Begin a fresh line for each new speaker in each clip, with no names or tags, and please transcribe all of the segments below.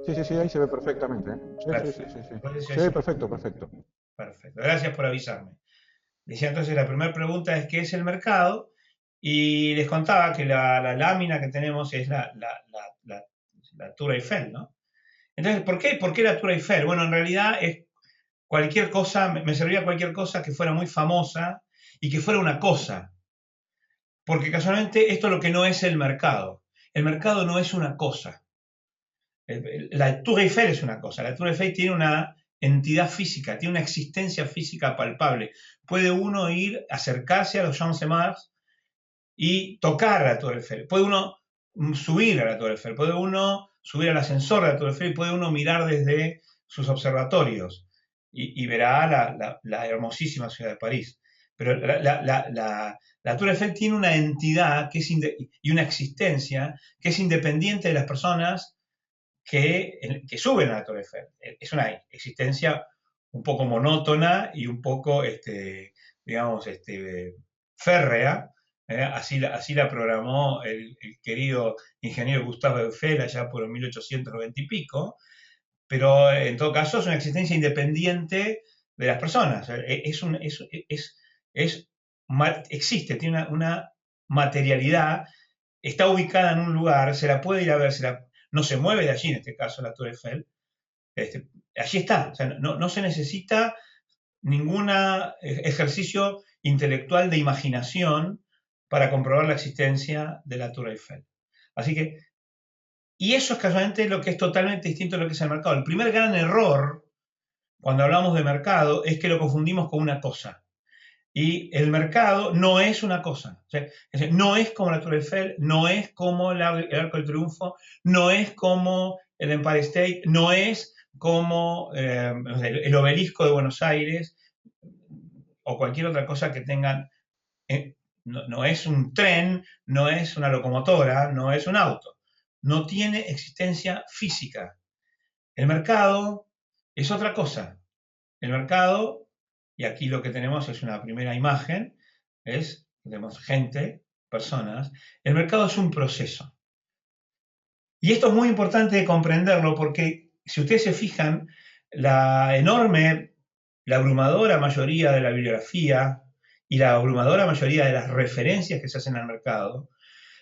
Sí, sí, sí, ahí se ve perfectamente, ¿eh? Sí, sí, sí,
Perfecto.
sí, sí.
Entonces
Se ve
eso,
perfecto, perfecto.
perfecto. Gracias por avisarme. Decía entonces, la primera pregunta es ¿qué es el mercado? Y les contaba que la lámina que tenemos es la Tour Eiffel, ¿no? Entonces, ¿por qué la Tour Eiffel? Bueno, en realidad es cualquier cosa, me servía cualquier cosa que fuera muy famosa y que fuera una cosa. Porque casualmente esto es lo que no es el mercado. El mercado no es una cosa. La Tour Eiffel es una cosa. La Tour Eiffel tiene una entidad física, tiene una existencia física palpable. Puede uno ir, acercarse a los Champs-Élysées y tocar a la Tour Eiffel. Puede uno subir a la Tour Eiffel, puede uno subir al ascensor de la Tour Eiffel y puede uno mirar desde sus observatorios y verá la hermosísima ciudad de París. Pero la Tour Eiffel tiene una entidad que y una existencia que es independiente de las personas que suben a la Torre Eiffel. Es una existencia un poco monótona y un poco, digamos, férrea. Así la programó el querido ingeniero Gustave Eiffel allá por 1820 y pico, pero en todo caso es una existencia independiente de las personas. Es existe, tiene una materialidad, está ubicada en un lugar, se la puede ir a ver, no se mueve de allí, en este caso la Tour Eiffel, allí está, o sea, no se necesita ningún ejercicio intelectual de imaginación para comprobar la existencia de la Tour Eiffel. Así que, y eso es casualmente lo que es totalmente distinto a lo que es el mercado. El primer gran error cuando hablamos de mercado es que lo confundimos con una cosa. Y el mercado no es una cosa. O sea, es decir, no es como la Tour Eiffel, no es como el Arco del Triunfo, no es como el Empire State, no es como el obelisco de Buenos Aires o cualquier otra cosa que tengan. No es un tren, no es una locomotora, no es un auto. No tiene existencia física. El mercado es otra cosa. El mercado, y aquí lo que tenemos es una primera imagen, tenemos gente, personas. El mercado es un proceso. Y esto es muy importante comprenderlo porque si ustedes se fijan, la abrumadora mayoría de la bibliografía y la abrumadora mayoría de las referencias que se hacen al mercado,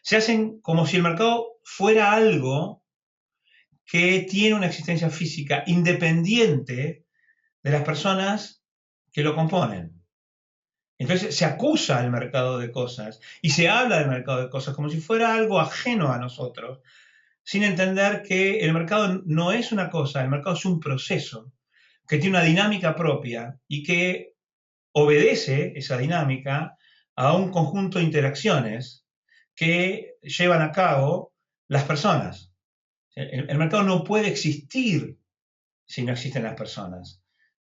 se hacen como si el mercado fuera algo que tiene una existencia física independiente de las personas que lo componen. Entonces se acusa al mercado de cosas y se habla del mercado de cosas como si fuera algo ajeno a nosotros, sin entender que el mercado no es una cosa, el mercado es un proceso que tiene una dinámica propia y que obedece esa dinámica a un conjunto de interacciones que llevan a cabo las personas. El mercado no puede existir si no existen las personas.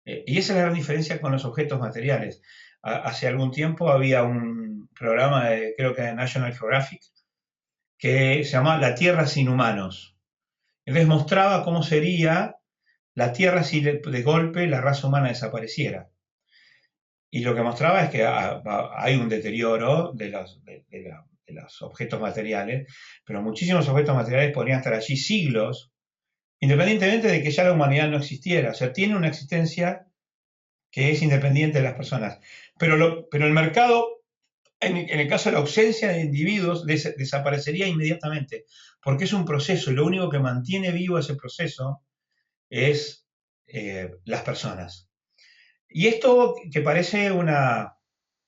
Y esa es la gran diferencia con los objetos materiales. Hace algún tiempo había un programa, creo que de National Geographic, que se llamaba La Tierra sin humanos. Entonces mostraba cómo sería la Tierra si de golpe la raza humana desapareciera. Y lo que mostraba es que hay un deterioro de los objetos materiales, pero muchísimos objetos materiales podrían estar allí siglos, independientemente de que ya la humanidad no existiera. O sea, tiene una existencia que es independiente de las personas. Pero el mercado, en el caso de la ausencia de individuos, desaparecería inmediatamente, porque es un proceso y lo único que mantiene vivo ese proceso es las personas. Y esto que parece una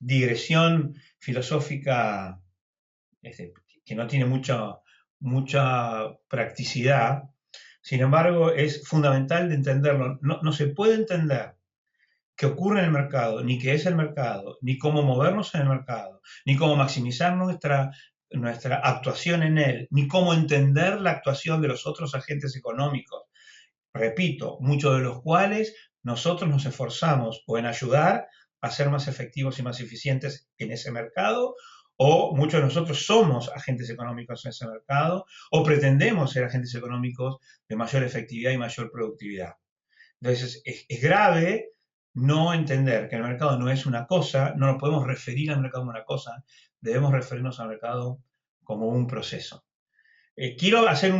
digresión filosófica que no tiene mucha practicidad, sin embargo, es fundamental de entenderlo. No se puede entender qué ocurre en el mercado, ni qué es el mercado, ni cómo movernos en el mercado, ni cómo maximizar nuestra actuación en él, ni cómo entender la actuación de los otros agentes económicos. Repito, muchos de los cuales nosotros nos esforzamos o en ayudar a ser más efectivos y más eficientes en ese mercado, o muchos de nosotros somos agentes económicos en ese mercado, o pretendemos ser agentes económicos de mayor efectividad y mayor productividad. Entonces, es grave no entender que el mercado no es una cosa, no nos podemos referir al mercado como una cosa, debemos referirnos al mercado como un proceso. Quiero hacer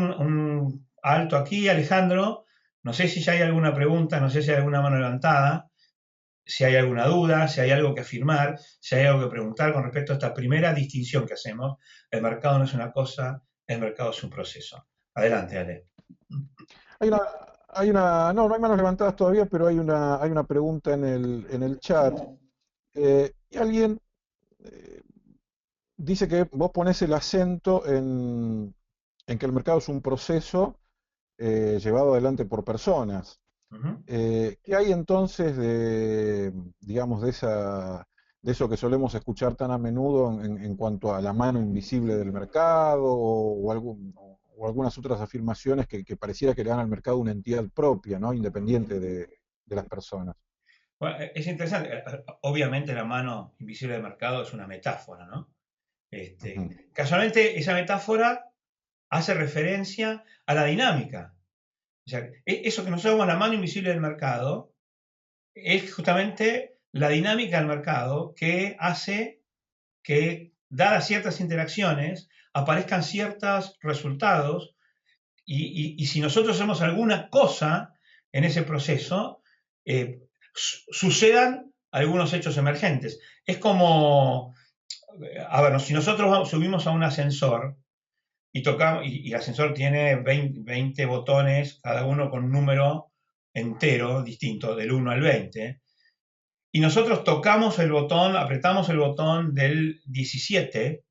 alto aquí, Alejandro. No sé si ya hay alguna pregunta, no sé si hay alguna mano levantada, si hay alguna duda, si hay algo que afirmar, si hay algo que preguntar con respecto a esta primera distinción que hacemos. El mercado no es una cosa, el mercado es un proceso. Adelante, Ale.
Hay una, no, no hay manos levantadas todavía, pero hay una pregunta en el chat. Y alguien eh, dice que vos pones el acento en que el mercado es un proceso llevado adelante por personas.
Ujú.
¿Qué hay entonces de, digamos, de eso que solemos escuchar tan a menudo en cuanto a la mano invisible del mercado o algunas otras afirmaciones que pareciera que le dan al mercado una entidad propia, ¿no? Independiente de las personas?
Bueno, es interesante. Obviamente la mano invisible del mercado es una metáfora, ¿no?
Ujú.
Casualmente esa metáfora hace referencia a la dinámica. O sea, eso que nosotros llamamos la mano invisible del mercado es justamente la dinámica del mercado que hace que, dadas ciertas interacciones, aparezcan ciertos resultados y si nosotros hacemos alguna cosa en ese proceso, sucedan algunos hechos emergentes. Es como, a ver, si nosotros subimos a un ascensor y tocamos, y el ascensor tiene 20 botones, cada uno con un número entero distinto, del 1 al 20, y nosotros tocamos el botón, apretamos el botón del 17,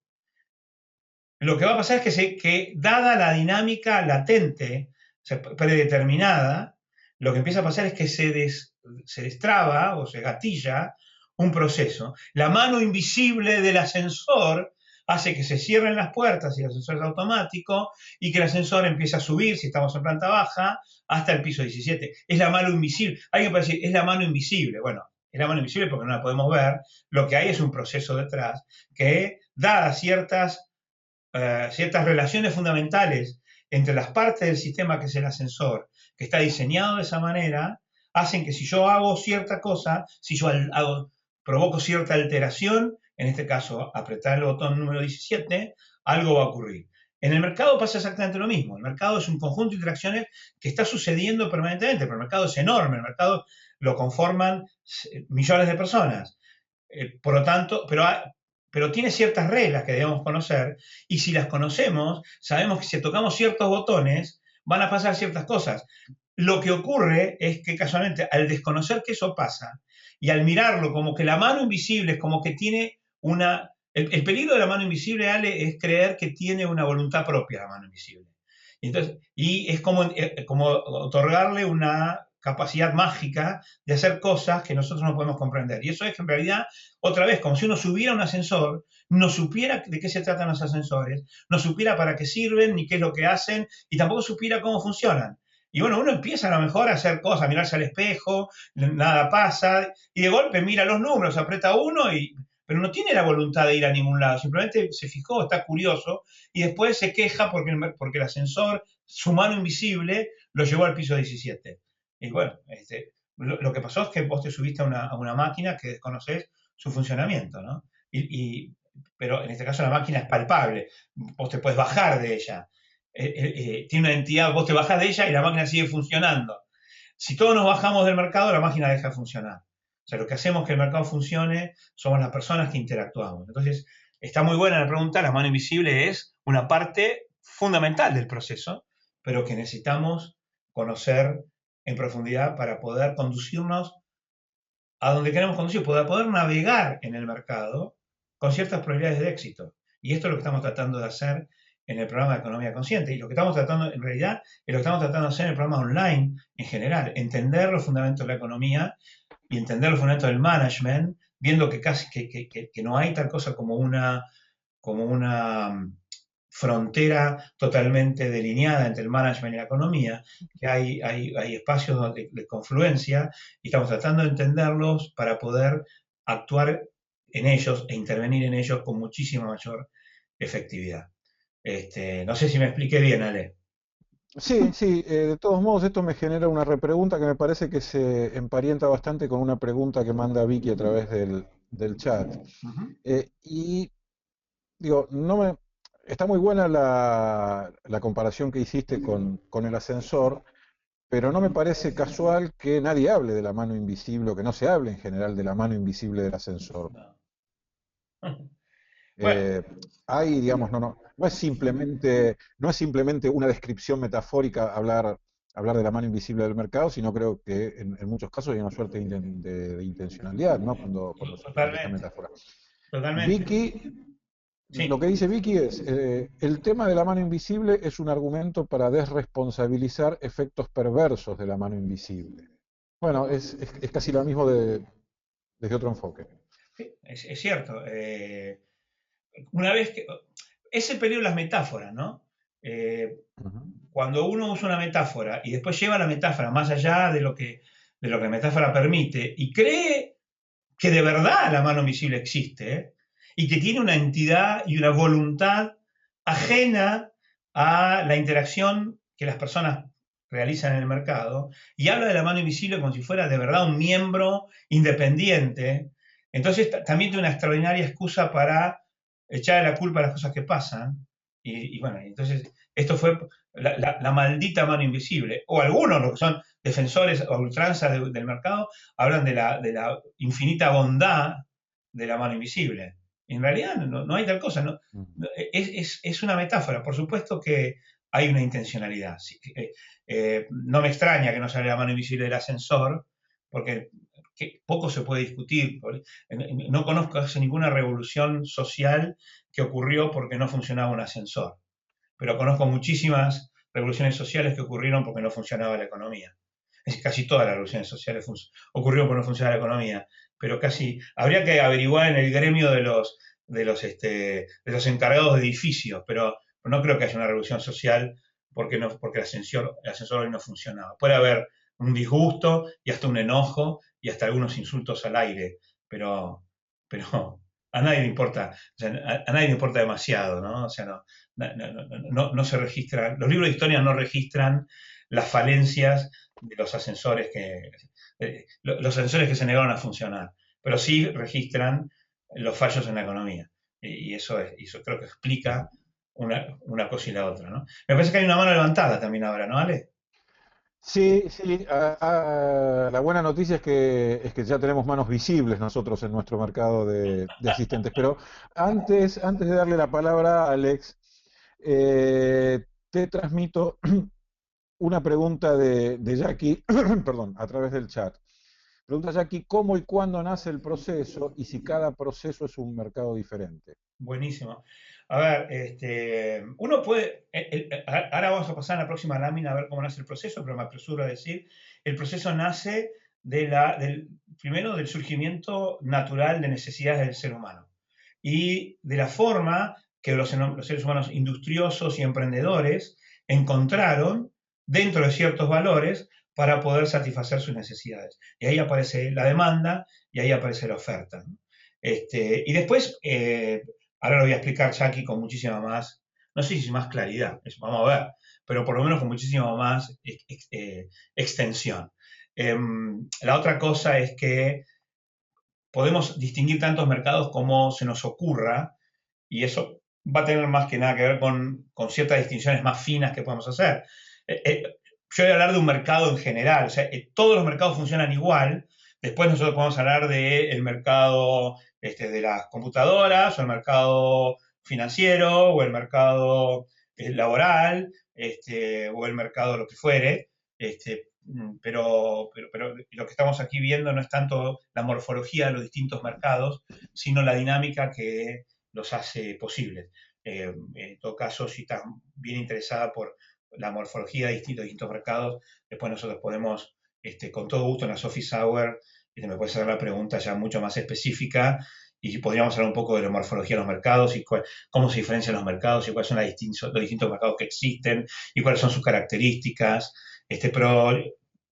lo que va a pasar es que dada la dinámica latente, o sea, predeterminada, lo que empieza a pasar es que se destraba o se gatilla un proceso. La mano invisible del ascensor hace que se cierren las puertas y el ascensor es automático y que el ascensor empiece a subir, si estamos en planta baja, hasta el piso 17. Es la mano invisible. Alguien puede decir, es la mano invisible. Bueno, es la mano invisible porque no la podemos ver. Lo que hay es un proceso detrás que, dadas ciertas relaciones fundamentales entre las partes del sistema que es el ascensor, que está diseñado de esa manera, hacen que si yo hago cierta cosa, si yo provoco cierta alteración, en este caso apretar el botón número 17, algo va a ocurrir. En el mercado pasa exactamente lo mismo. El mercado es un conjunto de interacciones que está sucediendo permanentemente, pero el mercado es enorme, el mercado lo conforman millones de personas. Por lo tanto, pero tiene ciertas reglas que debemos conocer y si las conocemos, sabemos que si tocamos ciertos botones, van a pasar ciertas cosas. Lo que ocurre es que casualmente al desconocer que eso pasa y al mirarlo como que la mano invisible es como que tiene una... El peligro de la mano invisible, Ale, es creer que tiene una voluntad propia la mano invisible. Y es como otorgarle una capacidad mágica de hacer cosas que nosotros no podemos comprender. Y eso es que en realidad, otra vez, como si uno subiera a un ascensor, no supiera de qué se tratan los ascensores, no supiera para qué sirven, ni qué es lo que hacen, y tampoco supiera cómo funcionan. Y bueno, uno empieza a lo mejor a hacer cosas, a mirarse al espejo, nada pasa, y de golpe mira los números, aprieta uno, pero no tiene la voluntad de ir a ningún lado, simplemente se fijó, está curioso, y después se queja porque el ascensor, su mano invisible, lo llevó al piso 17. Y bueno, lo que pasó es que vos te subiste a una máquina que desconoces su funcionamiento, ¿no? Pero en este caso la máquina es palpable, vos te puedes bajar de ella, tiene una entidad, vos te bajás de ella y la máquina sigue funcionando. Si todos nos bajamos del mercado, la máquina deja de funcionar. O sea, lo que hacemos que el mercado funcione somos las personas que interactuamos. Entonces, está muy buena la pregunta, la mano invisible es una parte fundamental del proceso, pero que necesitamos conocer en profundidad para poder conducirnos a donde queremos conducir, para poder navegar en el mercado con ciertas probabilidades de éxito. Y esto es lo que estamos tratando de hacer en el programa de Economía Consciente. Y lo que estamos tratando, en realidad, es lo que estamos tratando de hacer en el programa online en general. Entender los fundamentos de la economía y entender los fundamentos del management, viendo que casi que no hay tal cosa como una frontera totalmente delineada entre el management y la economía, que hay espacios de confluencia y estamos tratando de entenderlos para poder actuar en ellos e intervenir en ellos con muchísima mayor efectividad. No sé si me expliqué bien, Ale.
Sí, sí, de todos modos esto me genera una repregunta que me parece que se emparenta bastante con una pregunta que manda Vicky a través del chat.
Uh -huh.
Y digo, no me, Está muy buena la comparación que hiciste con el ascensor, pero no me parece casual que nadie hable de la mano invisible o que no se hable en general de la mano invisible del ascensor.
No. Bueno,
Eh, Hay, digamos, no es simplemente una descripción metafórica hablar de la mano invisible del mercado, sino creo que en muchos casos hay una suerte de intencionalidad, ¿no? Cuando se utiliza esta
totalmente,
metáfora.
totalmente.
Vicky, lo que
Sí,
dice Vicky es, el tema de la mano invisible es un argumento para desresponsabilizar efectos perversos de la mano invisible. Bueno, es casi lo mismo desde otro enfoque.
sí, es cierto. Una vez que... Es el peligro de las metáforas, ¿no? Eh,
Ujú.
Cuando uno usa una metáfora y después lleva la metáfora más allá de lo que la metáfora permite y cree que de verdad la mano invisible existe, ¿eh? Y que tiene una entidad y una voluntad ajena a la interacción que las personas realizan en el mercado, y habla de la mano invisible como si fuera de verdad un miembro independiente. Entonces también tiene una extraordinaria excusa para echar la culpa a las cosas que pasan. Y bueno, entonces esto fue la maldita mano invisible. O algunos, los que son defensores a ultranza del mercado, hablan de la infinita bondad de la mano invisible. En realidad no hay tal cosa, ¿no?
Ujú.
Es una metáfora, por supuesto que hay una intencionalidad. Sí, no me extraña que no sale la mano invisible del ascensor, porque poco se puede discutir. No conozco casi ninguna revolución social que ocurrió porque no funcionaba un ascensor, pero conozco muchísimas revoluciones sociales que ocurrieron porque no funcionaba la economía. Casi todas las revoluciones sociales ocurrieron porque no funcionaba la economía, pero casi habría que averiguar en el gremio de los encargados de edificios, pero no creo que haya una revolución social porque el ascensor hoy no funcionaba. Puede haber un disgusto y hasta un enojo y hasta algunos insultos al aire, pero a nadie le importa, o sea, a nadie le importa demasiado, ¿no? O sea, no se registran, los libros de historia no registran las falencias de los ascensores que se negaron a funcionar, pero sí registran los fallos en la economía. Y eso creo que explica una cosa y la otra, ¿no? Me parece que hay una mano levantada también ahora, ¿no, Ale?
Sí, sí. La buena noticia es que ya tenemos manos visibles nosotros en nuestro mercado de asistentes. Pero antes de darle la palabra a Alex, te transmito una pregunta de Jackie, perdón, a través del chat. Pregunta Jackie, ¿cómo y cuándo nace el proceso y si cada proceso es un mercado diferente?
Buenísimo. A ver, uno puede, ahora vamos a pasar a la próxima lámina a ver cómo nace el proceso, pero me apresuro a decir, el proceso nace primero del surgimiento natural de necesidades del ser humano y de la forma que los seres humanos industriosos y emprendedores encontraron dentro de ciertos valores para poder satisfacer sus necesidades. Y ahí aparece la demanda y ahí aparece la oferta, ¿no? Y después, ahora lo voy a explicar, Jackie, con muchísima más, no sé si más claridad, vamos a ver, pero por lo menos con muchísima más extensión. La otra cosa es que podemos distinguir tantos mercados como se nos ocurra, y eso va a tener más que nada que ver con ciertas distinciones más finas que podemos hacer. Yo voy a hablar de un mercado en general, o sea, todos los mercados funcionan igual. Después nosotros podemos hablar del mercado de las computadoras, o el mercado financiero, o el mercado laboral, o el mercado lo que fuere. Pero lo que estamos aquí viendo no es tanto la morfología de los distintos mercados, sino la dinámica que los hace posibles. En todo caso, si estás bien interesada por la morfología de distintos mercados, después nosotros podemos, con todo gusto en la Office Hour, me puedes hacer la pregunta ya mucho más específica y podríamos hablar un poco de la morfología de los mercados y cómo se diferencian los mercados y cuáles son los distintos mercados que existen y cuáles son sus características. Pero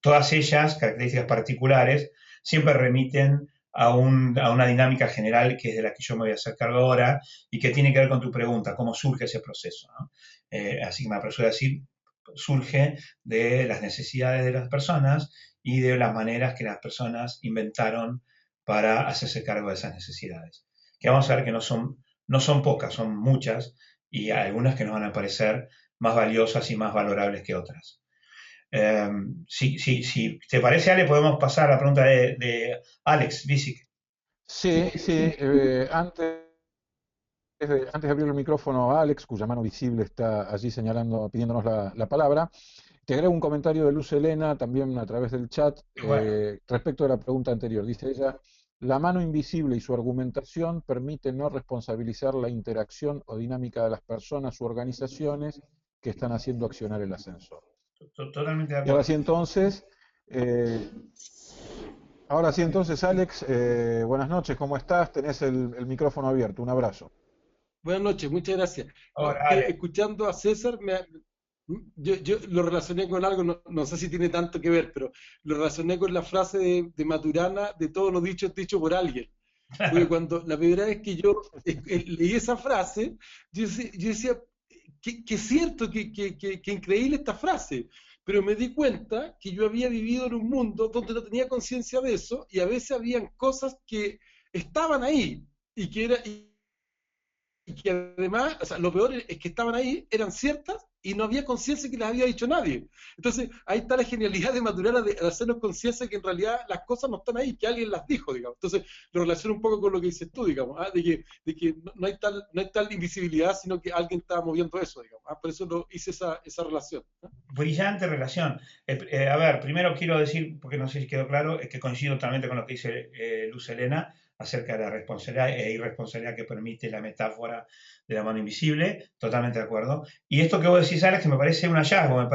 todas ellas, características particulares, siempre remiten a una dinámica general que es de la que yo me voy a hacer cargo ahora y que tiene que ver con tu pregunta, cómo surge ese proceso, ¿no? Así que me apresuro a decir, surge de las necesidades de las personas y de las maneras que las personas inventaron para hacerse cargo de esas necesidades. Que vamos a ver que no son pocas, son muchas, y algunas que nos van a parecer más valiosas y más valorables que otras. Si te parece, Ale, podemos pasar a la pregunta de Alex Visick.
Sí, sí, antes de abrir el micrófono a Alex, cuya mano visible está allí señalando, pidiéndonos la palabra, te agrego un comentario de Luz Helena, también a través del chat,
Bueno,
respecto de la pregunta anterior. Dice ella, la mano invisible y su argumentación permite no responsabilizar la interacción o dinámica de las personas u organizaciones que están haciendo accionar el ascensor.
totalmente de
Y ahora
acuerdo.
sí entonces, eh, Alex, buenas noches, ¿cómo estás? Tenés el micrófono abierto, un abrazo.
Buenas noches, muchas gracias.
Ahora,
No,
Ale,
escuchando a César, yo lo relacioné con algo, no sé si tiene tanto que ver, pero lo relacioné con la frase de Maturana, de todo lo dicho es dicho por alguien. Porque cuando la primera vez que yo leí esa frase, yo decía, que cierto, que increíble esta frase, pero me di cuenta que yo había vivido en un mundo donde no tenía conciencia de eso y a veces habían cosas que estaban ahí y que era, y que además, o sea, lo peor es que estaban ahí, eran ciertas y no había conciencia que las había dicho nadie. Entonces, ahí está la genialidad de Maturana de hacernos conciencia que en realidad las cosas no están ahí, que alguien las dijo, digamos. Entonces, lo relaciono un poco con lo que dices tú, digamos, de que no hay tal invisibilidad, sino que alguien está moviendo eso, digamos. Por eso hice esa relación, ¿no?
brillante relación. A ver, primero quiero decir, porque no sé si quedó claro, es que coincido totalmente con lo que dice Luz Helena acerca de la responsabilidad e irresponsabilidad que permite la metáfora de la mano invisible, totalmente de acuerdo. Y esto que vos decís, Alex, me parece un hallazgo,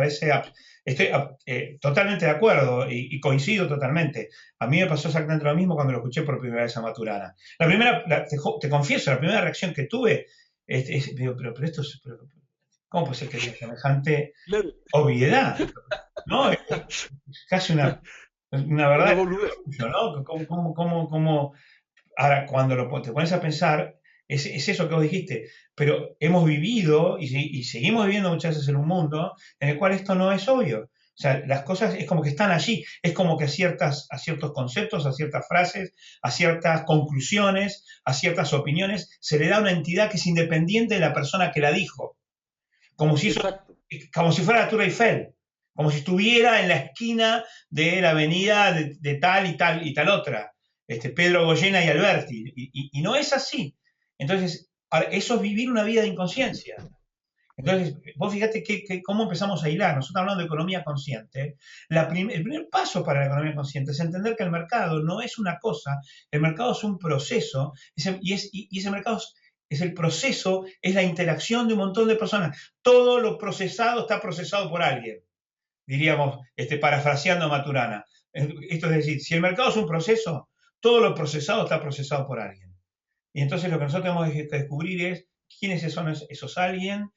estoy totalmente de acuerdo y coincido totalmente. A mí me pasó exactamente lo mismo cuando lo escuché por primera vez a Maturana. Te confieso, la primera reacción que tuve digo, pero esto es, ¿cómo puede ser que haya semejante
Claro,
obviedad? ¿No? Es casi una verdad
una
de
boludez.
perogrullo, ¿no? Ahora, cuando te pones a pensar, es eso que vos dijiste, pero hemos vivido y seguimos viviendo muchas veces en un mundo en el cual esto no es obvio. O sea, las cosas es como que están allí, es como que a ciertos conceptos, a ciertas frases, a ciertas conclusiones, a ciertas opiniones, se le da una entidad que es independiente de la persona que la dijo, como si eso,
Exacto.
como si fuera la Tour Eiffel, como si estuviera en la esquina de la avenida de tal y tal y tal otra, Pedro Goyena y Alberti, y no es así. Entonces, eso es vivir una vida de inconsciencia. Entonces, vos fíjate cómo empezamos a hilar. Nosotros hablando de economía consciente, el primer paso para la economía consciente es entender que el mercado no es una cosa, el mercado es un proceso, y ese mercado es el proceso, es la interacción de un montón de personas. Todo lo procesado está procesado por alguien, diríamos, parafraseando a Maturana. Esto es decir, si el mercado es un proceso, todo lo procesado está procesado por alguien. Y entonces lo que nosotros tenemos que descubrir es quiénes son esos alguien,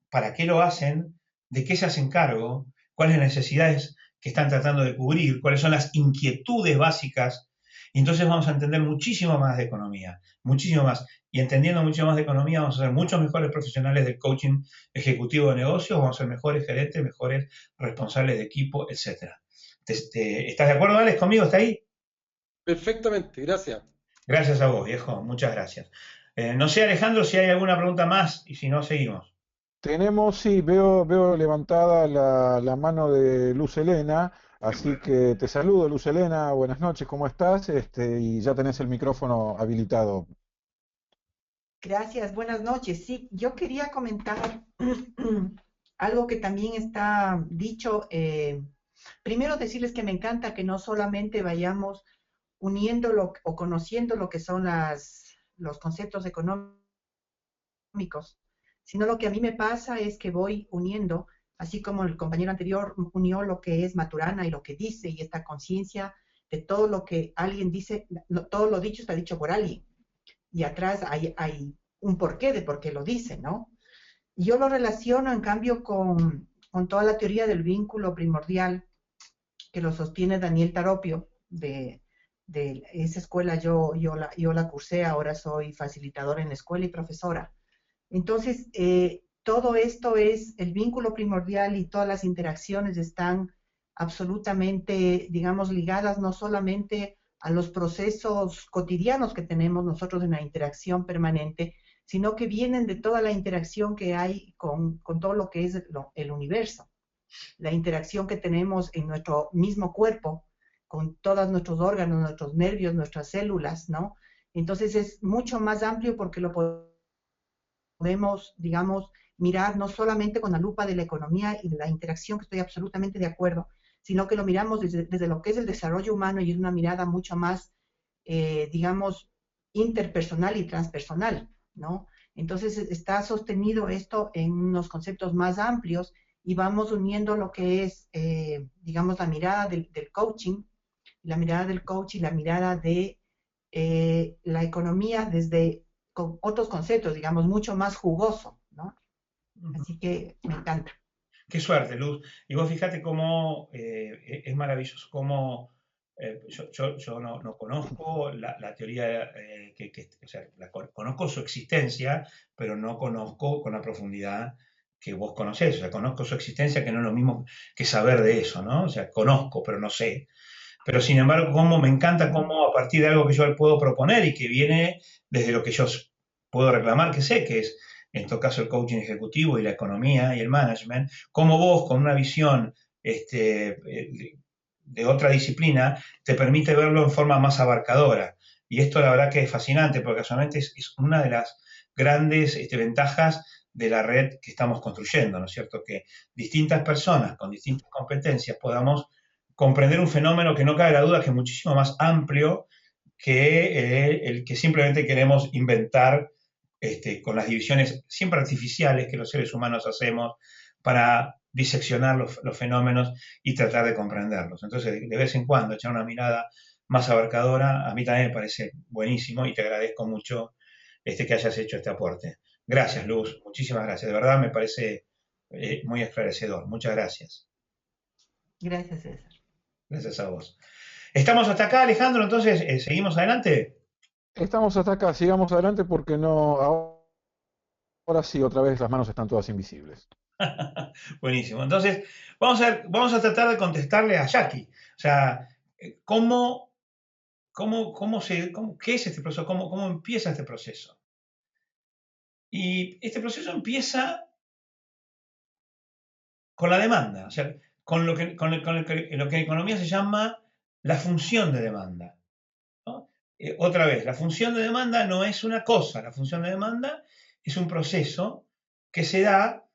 para qué lo hacen, de qué se hacen cargo, cuáles las necesidades que están tratando de cubrir, cuáles son las inquietudes básicas. Y entonces vamos a entender muchísimo más de economía, muchísimo más. Y entendiendo mucho más de economía, vamos a ser muchos mejores profesionales del coaching ejecutivo de negocios, vamos a ser mejores gerentes, mejores responsables de equipo, etcétera. ¿Estás de acuerdo, Alex, conmigo? ¿Está ahí?
Perfectamente, gracias.
Gracias a vos, viejo. Muchas gracias. No sé, Alejandro, si hay alguna pregunta más y si no, seguimos.
Tenemos, sí, veo levantada la mano de Luz Helena, así que te saludo, Luz Helena, buenas noches, ¿cómo estás? Y ya tenés el micrófono habilitado.
Gracias, buenas noches. Sí, yo quería comentar algo que también está dicho. Primero decirles que me encanta que no solamente vayamos uniendo o conociendo lo que son los conceptos económicos, sino lo que a mí me pasa es que voy uniendo, así como el compañero anterior unió lo que es Maturana y lo que dice y esta conciencia de todo lo que alguien dice, todo lo dicho está dicho por alguien y atrás hay un porqué de por qué lo dice, ¿no? Y yo lo relaciono, en cambio, con toda la teoría del vínculo primordial que lo sostiene Daniel Taropio, de esa escuela yo la cursé, ahora soy facilitadora en la escuela y profesora. Entonces, todo esto es el vínculo primordial y todas las interacciones están absolutamente, digamos, ligadas no solamente a los procesos cotidianos que tenemos nosotros en la interacción permanente, sino que vienen de toda la interacción que hay con todo lo que es el universo, la interacción que tenemos en nuestro mismo cuerpo, con todos nuestros órganos, nuestros nervios, nuestras células, ¿no? Entonces es mucho más amplio porque lo podemos, digamos, mirar no solamente con la lupa de la economía y de la interacción, que estoy absolutamente de acuerdo, sino que lo miramos desde lo que es el desarrollo humano y es una mirada mucho más, digamos, interpersonal y transpersonal, ¿no? Entonces está sostenido esto en unos conceptos más amplios y vamos uniendo lo que es, digamos, la mirada del coaching, la mirada del coach y la mirada de la economía desde con otros conceptos, digamos, mucho más jugoso, ¿no? Así que me encanta.
Qué suerte, Luz. Y vos fíjate cómo es maravilloso, cómo yo no conozco la teoría, o sea, conozco su existencia, pero no conozco con la profundidad que vos conocés. O sea, conozco su existencia, que no es lo mismo que saber de eso, ¿no? O sea, conozco, pero no sé. Pero sin embargo, cómo me encanta cómo a partir de algo que yo puedo proponer y que viene desde lo que yo puedo reclamar que sé, que es en todo caso el coaching ejecutivo y la economía y el management, cómo vos con una visión de otra disciplina te permite verlo en forma más abarcadora. Y esto la verdad que es fascinante porque casualmente es una de las grandes ventajas de la red que estamos construyendo, ¿no es cierto? Que distintas personas con distintas competencias podamos comprender un fenómeno que no cabe la duda que es muchísimo más amplio que el que simplemente queremos inventar con las divisiones siempre artificiales que los seres humanos hacemos para diseccionar los fenómenos y tratar de comprenderlos. Entonces, de vez en cuando, echar una mirada más abarcadora, a mí también me parece buenísimo y te agradezco mucho que hayas hecho este aporte. Gracias, Luz, muchísimas gracias. De verdad me parece muy esclarecedor. Muchas gracias.
Gracias, César.
Gracias a vos. Estamos hasta acá, Alejandro, entonces, ¿seguimos adelante?
Estamos hasta acá, sigamos adelante porque no, ahora sí, otra vez las manos están todas invisibles.
Buenísimo. Entonces, vamos a tratar de contestarle a Jackie. O sea, ¿qué es este proceso? ¿Cómo empieza este proceso? Y este proceso empieza con la demanda, o sea, con lo que en economía se llama la función de demanda, ¿no? Otra vez, la función de demanda no es una cosa, la función de demanda es un proceso que se da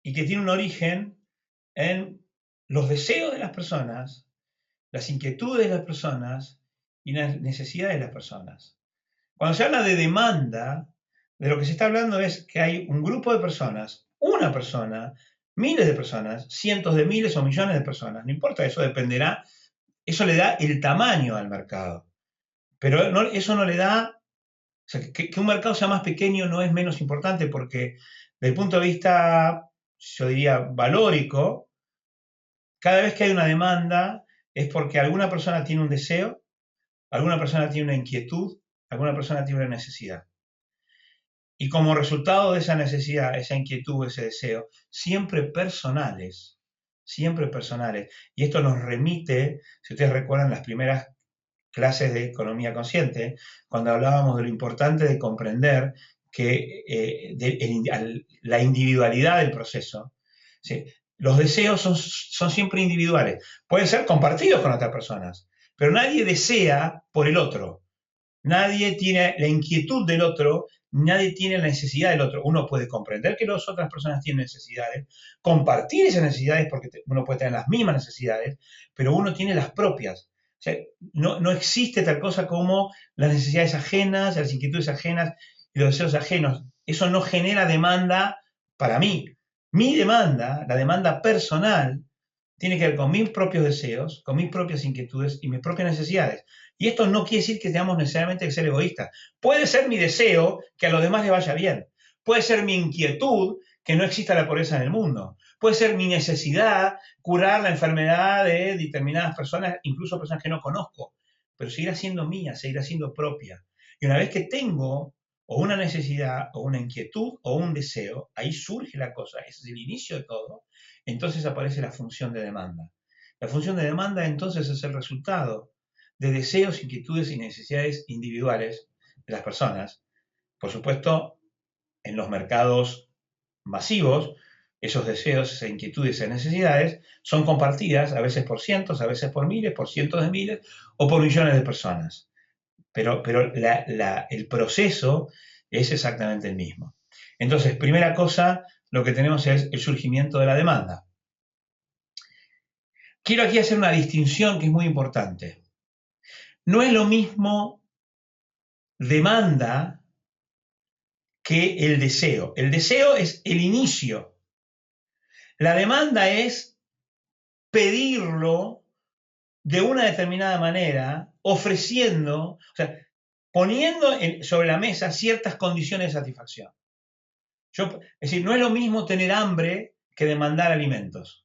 y que tiene un origen en los deseos de las personas, las inquietudes de las personas y las necesidades de las personas. Cuando se habla de demanda, de lo que se está hablando es que hay un grupo de personas, una persona, miles de personas, cientos de miles o millones de personas, no importa, eso dependerá, eso le da el tamaño al mercado. Pero eso no le da, o sea, que un mercado sea más pequeño no es menos importante porque desde el punto de vista, yo diría, valórico, cada vez que hay una demanda es porque alguna persona tiene un deseo, alguna persona tiene una inquietud, alguna persona tiene una necesidad. Y como resultado de esa necesidad, esa inquietud, ese deseo, siempre personales. Y esto nos remite, si ustedes recuerdan las primeras clases de economía consciente, cuando hablábamos de lo importante de comprender que la individualidad del proceso, ¿sí? Los deseos son siempre individuales. Pueden ser compartidos con otras personas, pero nadie desea por el otro. Nadie tiene la inquietud del otro, nadie tiene la necesidad del otro. Uno puede comprender que las otras personas tienen necesidades, compartir esas necesidades porque uno puede tener las mismas necesidades, pero uno tiene las propias. O sea, no existe tal cosa como las necesidades ajenas, las inquietudes ajenas y los deseos ajenos. Eso no genera demanda para mí. Mi demanda, la demanda personal, tiene que ver con mis propios deseos, con mis propias inquietudes y mis propias necesidades. Y esto no quiere decir que tengamos necesariamente que ser egoístas. Puede ser mi deseo que a los demás les vaya bien. Puede ser mi inquietud que no exista la pobreza en el mundo. Puede ser mi necesidad curar la enfermedad de determinadas personas, incluso personas que no conozco. Pero seguirá siendo mía, seguirá siendo propia. Y una vez que tengo o una necesidad o una inquietud o un deseo, ahí surge la cosa, ese es el inicio de todo, entonces aparece la función de demanda. La función de demanda entonces es el resultado de deseos, inquietudes y necesidades individuales de las personas Por supuesto, en los mercados masivos, esos deseos, esas inquietudes, esas necesidades son compartidas a veces por cientos, a veces por miles, por cientos de miles o por millones de personas. Pero el proceso es exactamente el mismo. Entonces, primera cosa, lo que tenemos es el surgimiento de la demanda. Quiero aquí hacer una distinción que es muy importante. No es lo mismo demanda que el deseo. El deseo es el inicio. La demanda es pedirlo de una determinada manera, ofreciendo, o sea, poniendo sobre la mesa ciertas condiciones de satisfacción. Es decir, no es lo mismo tener hambre que demandar alimentos.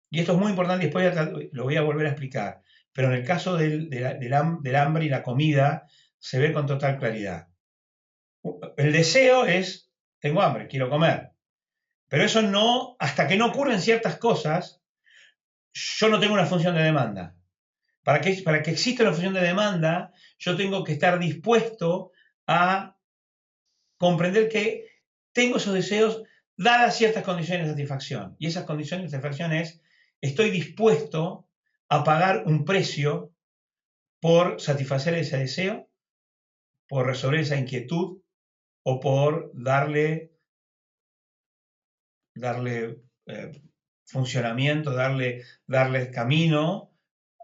Y esto es muy importante, después lo voy a volver a explicar. Pero en el caso del hambre y la comida, se ve con total claridad. El deseo es, tengo hambre, quiero comer. Pero eso no, hasta que no ocurren ciertas cosas, yo no tengo una función de demanda. Para que exista una función de demanda, yo tengo que estar dispuesto a comprender que tengo esos deseos dadas ciertas condiciones de satisfacción. Y esas condiciones de satisfacción es, estoy dispuesto a pagar un precio por satisfacer ese deseo, por resolver esa inquietud o por darle funcionamiento, darle camino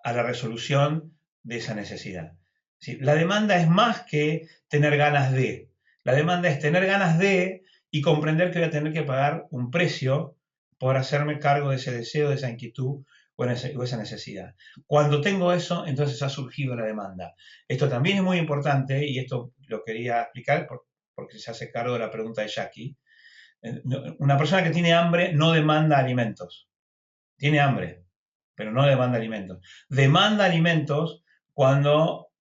a la resolución de esa necesidad. ¿Sí? La demanda es más que tener ganas de. La demanda es tener ganas de y comprender que voy a tener que pagar un precio por hacerme cargo de ese deseo, de esa inquietud o esa necesidad. Cuando tengo eso, entonces ha surgido la demanda. Esto también es muy importante y esto lo quería explicar porque se hace cargo de la pregunta de Jackie. Una persona que tiene hambre no demanda alimentos. Tiene hambre, pero no demanda alimentos. Demanda alimentos cuando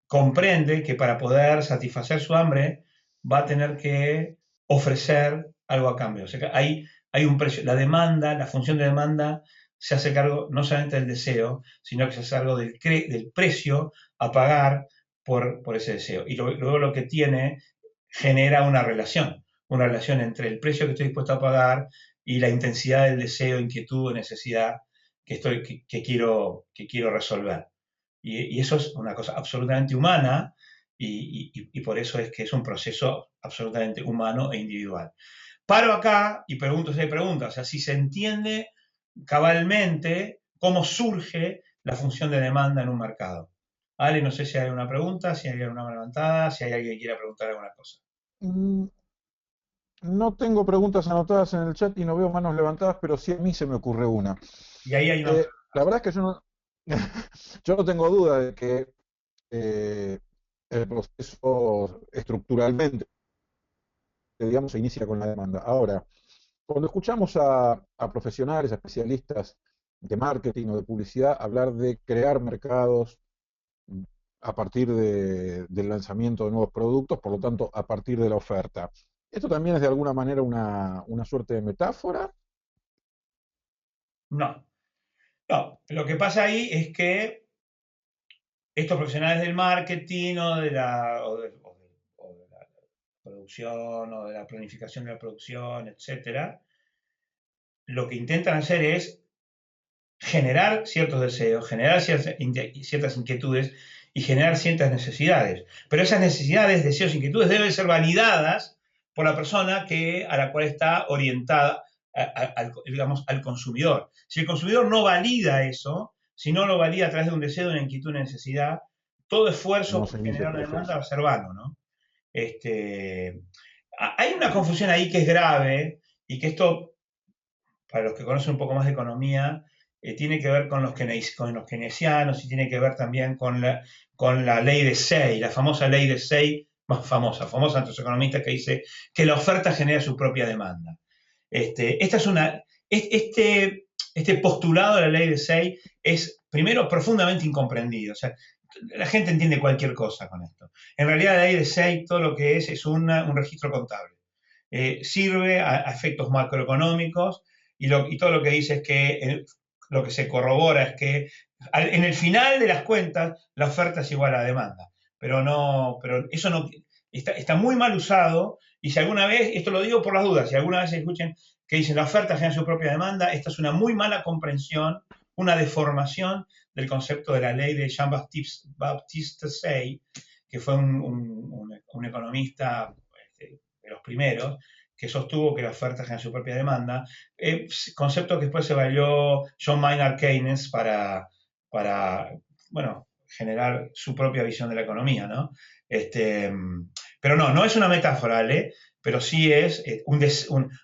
comprende que para poder satisfacer su hambre va a tener que ofrecer algo a cambio. O sea que hay un precio. La demanda, la función de demanda, se hace cargo no solamente del deseo, sino que se hace cargo del precio a pagar por ese deseo. Y luego lo que tiene genera una relación entre el precio que estoy dispuesto a pagar y la intensidad del deseo, inquietud o necesidad que quiero resolver. Y eso es una cosa absolutamente humana y por eso es que es un proceso absolutamente humano e individual. Paro acá y pregunto si hay preguntas, o sea, si se entiende cabalmente cómo surge la función de demanda en un mercado. Ale, no sé si hay una pregunta, si hay alguna mano levantada, si hay alguien que quiera preguntar alguna cosa.
No tengo preguntas anotadas en el chat y no veo manos levantadas, pero sí a mí se me ocurre una.
Y ahí hay una...
La verdad es que yo no tengo duda de que el proceso estructuralmente, digamos, se inicia con la demanda. Ahora, cuando escuchamos a profesionales, a especialistas de marketing o de publicidad hablar de crear mercados a partir del lanzamiento de nuevos productos, por lo tanto, a partir de la oferta, ¿esto también es de alguna manera una suerte de metáfora?
No. Lo que pasa ahí es que estos profesionales del marketing o de la producción o de la planificación de la producción, etcétera, lo que intentan hacer es generar ciertos deseos, generar ciertas inquietudes y generar ciertas necesidades. Pero esas necesidades, deseos, inquietudes deben ser validadas por la persona a la cual está orientada, digamos, al consumidor. Si el consumidor no valida eso, si no lo valida a través de un deseo, de una inquietud, una necesidad, todo esfuerzo por generar una demanda va a ser vano, ¿no? Hay una confusión ahí que es grave y que esto, para los que conocen un poco más de economía, tiene que ver con los keynesianos y tiene que ver también con la ley de Say, la famosa ley de Say, más famosa entre los economistas, que dice que la oferta genera su propia demanda. Este postulado de la ley de Say es, primero, profundamente incomprendido. O sea, la gente entiende cualquier cosa con esto. En realidad, la ley de Say todo lo que es un registro contable. Sirve a efectos macroeconómicos y todo lo que dice es que lo que se corrobora es que en el final de las cuentas la oferta es igual a la demanda. Pero eso no, está muy mal usado, y si alguna vez, esto lo digo por las dudas, si alguna vez escuchen que dicen la oferta genera su propia demanda, esta es una muy mala comprensión, una deformación del concepto de la ley de Jean-Baptiste Say, que fue un economista de los primeros, que sostuvo que la oferta genera su propia demanda, concepto que después se valió John Maynard Keynes para bueno, generar su propia visión de la economía, ¿no? Pero no es una metáfora, ¿vale? Pero sí es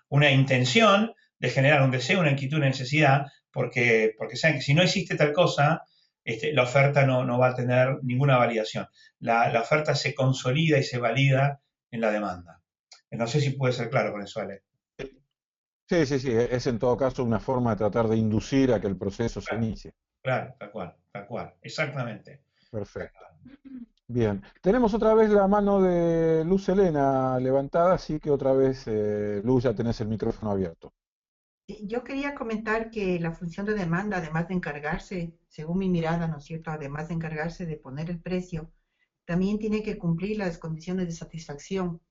una intención de generar un deseo, una inquietud, una necesidad, porque saben que si no existe tal cosa, la oferta no va a tener ninguna validación. La oferta se consolida y se valida en la demanda. No sé si puede ser claro con eso, Ale.
Sí, sí, sí, es en todo caso una forma de tratar de inducir a que el proceso se
Claro,
inicie.
claro, tal cual, exactamente.
Perfecto. Bien, tenemos otra vez la mano de Luz Helena levantada, así que otra vez, Luz, ya tenés el micrófono abierto.
Yo quería comentar que la función de demanda, además de encargarse, según mi mirada, ¿no es cierto?, además de encargarse de poner el precio, también tiene que cumplir las condiciones de satisfacción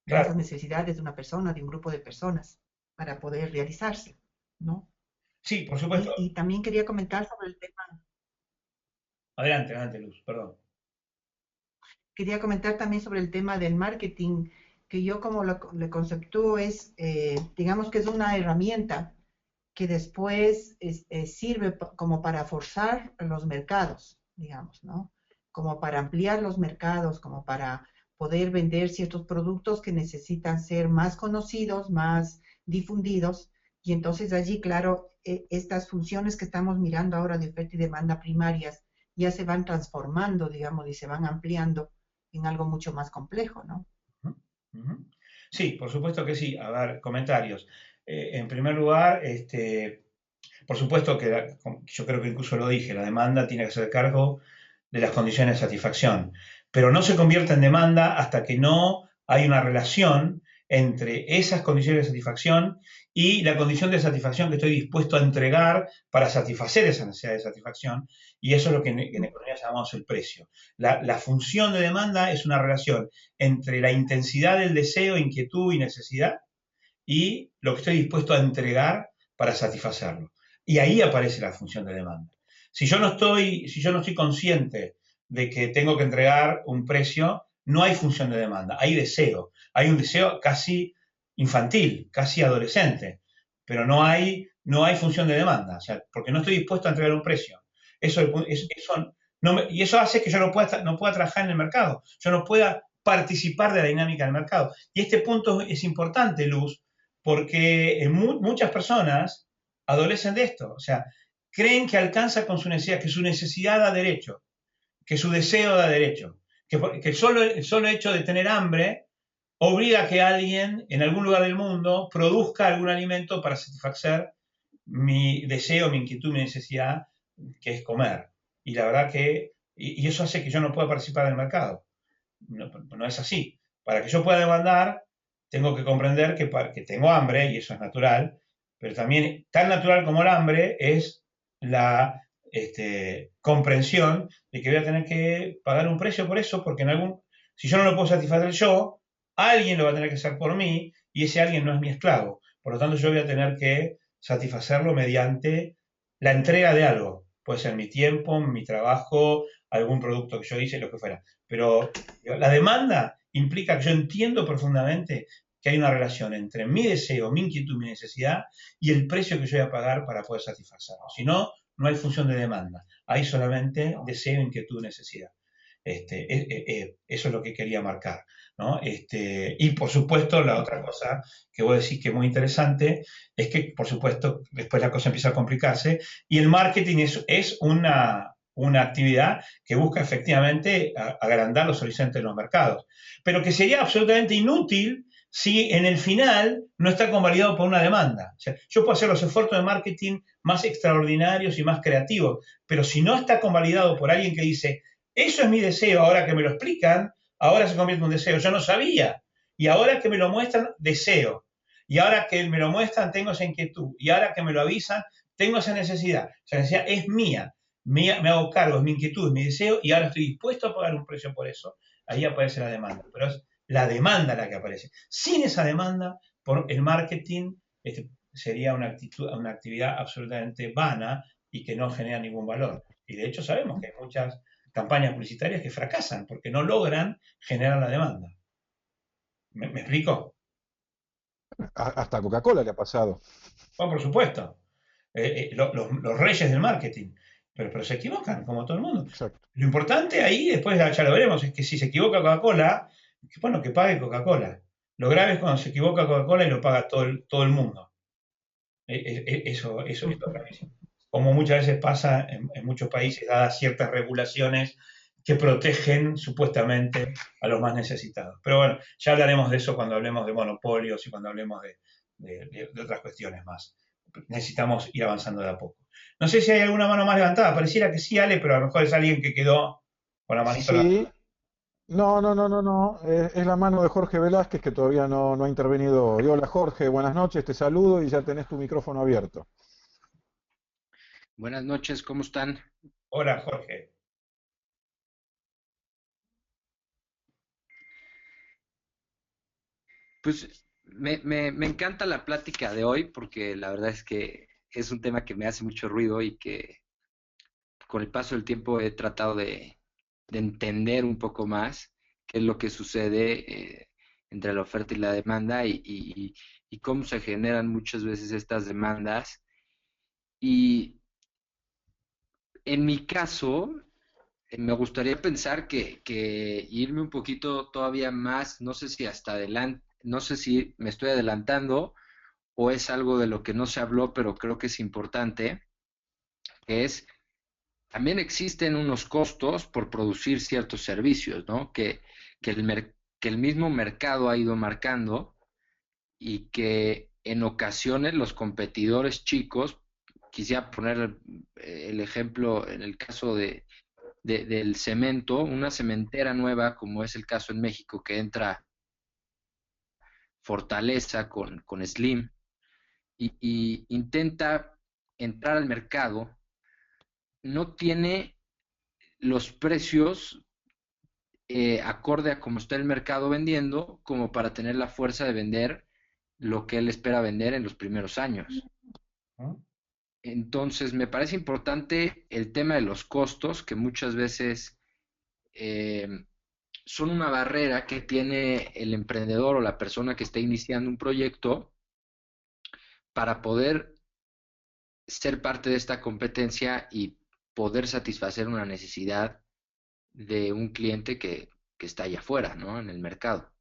de esas
Claro,
necesidades de una persona, de un grupo de personas, para poder realizarse, ¿no?
sí, por supuesto.
Y también quería comentar sobre el tema,
Adelante, Luz, perdón.
quería comentar también sobre el tema del marketing, que yo como le conceptúo es, digamos que es una herramienta que después sirve como para forzar los mercados, digamos, ¿no? Como para ampliar los mercados, como para poder vender ciertos productos que necesitan ser más conocidos, más difundidos, y entonces allí, claro, estas funciones que estamos mirando ahora de oferta y demanda primarias ya se van transformando, digamos, y se van ampliando en algo mucho más complejo, ¿no?
Uh -huh. Sí, por supuesto que sí. A ver, comentarios. En primer lugar, por supuesto que yo creo que incluso lo dije, la demanda tiene que hacer cargo de las condiciones de satisfacción, pero no se convierte en demanda hasta que no hay una relación entre esas condiciones de satisfacción y la condición de satisfacción que estoy dispuesto a entregar para satisfacer esa necesidad de satisfacción, y eso es lo que en economía llamamos el precio. La función de demanda es una relación entre la intensidad del deseo, inquietud y necesidad y lo que estoy dispuesto a entregar para satisfacerlo. Y ahí aparece la función de demanda. Si yo no estoy consciente de que tengo que entregar un precio, no hay función de demanda, hay deseo. Hay un deseo casi infantil, casi adolescente, pero no hay función de demanda, o sea, porque no estoy dispuesto a entregar un precio. Y eso hace que yo no pueda trabajar en el mercado, yo no pueda participar de la dinámica del mercado. Y este punto es importante, Luz, porque muchas personas adolecen de esto, o sea, creen que alcanza con su necesidad, que su necesidad da derecho, que su deseo da derecho, que el solo hecho de tener hambre obliga a que alguien en algún lugar del mundo produzca algún alimento para satisfacer mi deseo, mi inquietud, mi necesidad, que es comer. Y la verdad que, y eso hace que yo no pueda participar del mercado. No es así. Para que yo pueda demandar, tengo que comprender que tengo hambre, y eso es natural, pero también tan natural como el hambre es la comprensión de que voy a tener que pagar un precio por eso, porque si yo no lo puedo satisfacer yo, alguien lo va a tener que hacer por mí, y ese alguien no es mi esclavo. Por lo tanto, yo voy a tener que satisfacerlo mediante la entrega de algo. Puede ser mi tiempo, mi trabajo, algún producto que yo hice, lo que fuera. Pero la demanda implica que yo entiendo profundamente que hay una relación entre mi deseo, mi inquietud, mi necesidad y el precio que yo voy a pagar para poder satisfacerlo. Si no, no hay función de demanda. Hay solamente deseo, inquietud, necesidad. Eso es lo que quería marcar, ¿no? Y por supuesto, la otra cosa que vos decís que es muy interesante es que, por supuesto, después la cosa empieza a complicarse y el marketing es una actividad que busca efectivamente agrandar los horizontes de los mercados, pero que sería absolutamente inútil si en el final no está convalidado por una demanda. O sea, yo puedo hacer los esfuerzos de marketing más extraordinarios y más creativos, pero si no está convalidado por alguien que dice, eso es mi deseo, ahora que me lo explican, ahora se convierte en un deseo, yo no sabía, y ahora que me lo muestran, deseo, y ahora que me lo muestran, tengo esa inquietud, y ahora que me lo avisan, tengo esa necesidad es mía, me hago cargo, es mi inquietud, es mi deseo, y ahora estoy dispuesto a pagar un precio por eso. ahí aparece la demanda. Pero es la demanda la que aparece. Sin esa demanda, por el marketing sería una actividad absolutamente vana y que no genera ningún valor. Y de hecho sabemos que hay muchas campañas publicitarias que fracasan porque no logran generar la demanda. ¿Me explico?
Hasta a Coca-Cola le ha pasado.
Bueno, por supuesto. Los reyes del marketing. Pero se equivocan, como todo el mundo.
Exacto.
Lo importante ahí, después ya lo veremos, es que si se equivoca Coca-Cola, bueno, que pague Coca-Cola. Lo grave es cuando se equivoca Coca-Cola y lo paga todo el mundo. Eso es gravísimo. Como muchas veces pasa en muchos países, dadas ciertas regulaciones que protegen supuestamente a los más necesitados. Pero bueno, ya hablaremos de eso cuando hablemos de monopolios y cuando hablemos de otras cuestiones más. Necesitamos ir avanzando de a poco. No sé si hay alguna mano más levantada. Pareciera que sí, Ale, pero a lo mejor es alguien que quedó con la manito levantada.
Sí, no. Es la mano de Jorge Velázquez que todavía no ha intervenido. Y hola Jorge, buenas noches, te saludo y ya tenés tu micrófono abierto.
Buenas noches, ¿cómo están?
Hola, Jorge.
Pues me encanta la plática de hoy porque la verdad es que es un tema que me hace mucho ruido y que con el paso del tiempo he tratado de entender un poco más qué es lo que sucede entre la oferta y la demanda y cómo se generan muchas veces estas demandas. Y en mi caso, me gustaría pensar que irme un poquito todavía más, no sé si hasta adelante, no sé si me estoy adelantando o es algo de lo que no se habló, pero creo que es importante, que es, también existen unos costos por producir ciertos servicios, ¿no? Que el mismo mercado ha ido marcando y que en ocasiones los competidores chicos, quisiera poner el ejemplo en el caso del cemento, una cementera nueva, como es el caso en México, que entra Fortaleza con Slim y intenta entrar al mercado, no tiene los precios acorde a cómo está el mercado vendiendo, como para tener la fuerza de vender lo que él espera vender en los primeros años.
¿No?
Entonces, me parece importante el tema de los costos, que muchas veces son una barrera que tiene el emprendedor o la persona que está iniciando un proyecto para poder ser parte de esta competencia y poder satisfacer una necesidad de un cliente que está allá afuera, ¿no? En el mercado.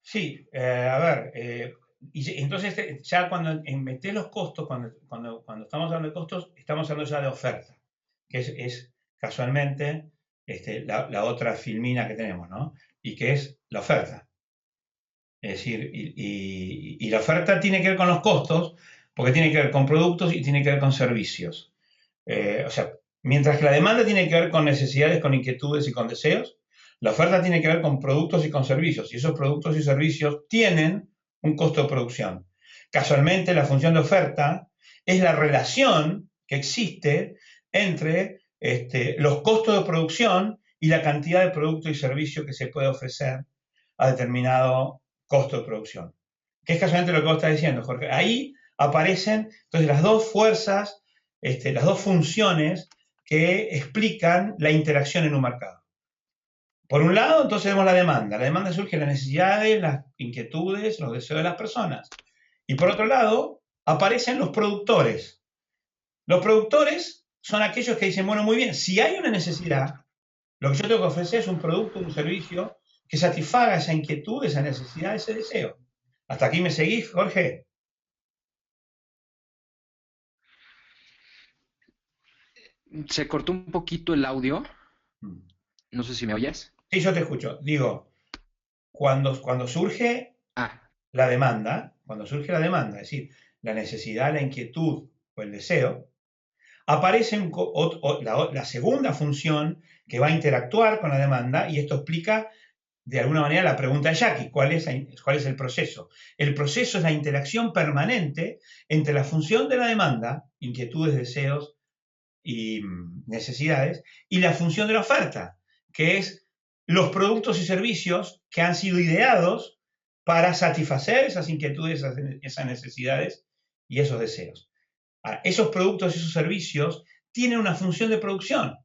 Sí, a ver, entonces ya cuando metés los costos, cuando estamos hablando de costos, estamos hablando ya de oferta, que es casualmente la otra filmina que tenemos, ¿no? Y que es la oferta. Es decir, y la oferta tiene que ver con los costos, porque tiene que ver con productos y tiene que ver con servicios. O sea, mientras que la demanda tiene que ver con necesidades, con inquietudes y con deseos, la oferta tiene que ver con productos y con servicios, y esos productos y servicios tienen un costo de producción. Casualmente, la función de oferta es la relación que existe entre los costos de producción y la cantidad de producto y servicio que se puede ofrecer a determinado costo de producción. Que es casualmente lo que vos estás diciendo, Jorge. Ahí aparecen entonces las dos fuerzas, las dos funciones que explican la interacción en un mercado. Por un lado, entonces vemos la demanda. La demanda surge de las necesidades, las inquietudes, los deseos de las personas. Y por otro lado, aparecen los productores. Los productores son aquellos que dicen, bueno, muy bien, si hay una necesidad, lo que yo tengo que ofrecer es un producto, un servicio que satisfaga esa inquietud, esa necesidad, ese deseo. ¿Hasta aquí me seguís, Jorge?
Se cortó un poquito el audio. No sé si me oyes.
Sí, yo te escucho. Digo, cuando surge la demanda, es decir, la necesidad, la inquietud o el deseo, aparece la segunda función que va a interactuar con la demanda, y esto explica de alguna manera la pregunta de Jackie, ¿cuál es el proceso? El proceso es la interacción permanente entre la función de la demanda, inquietudes, deseos y necesidades, y la función de la oferta, que es los productos y servicios que han sido ideados para satisfacer esas inquietudes, esas necesidades y esos deseos. Ahora, esos productos y esos servicios tienen una función de producción,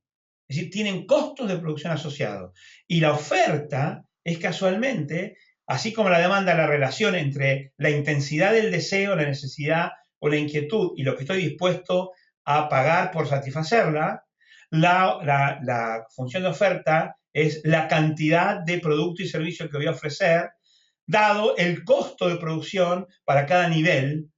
es decir, tienen costos de producción asociados. Y la oferta es casualmente, así como la demanda, la relación entre la intensidad del deseo, la necesidad o la inquietud y lo que estoy dispuesto a pagar por satisfacerla, la función de oferta es la cantidad de producto y servicio que voy a ofrecer, dado el costo de producción para cada nivel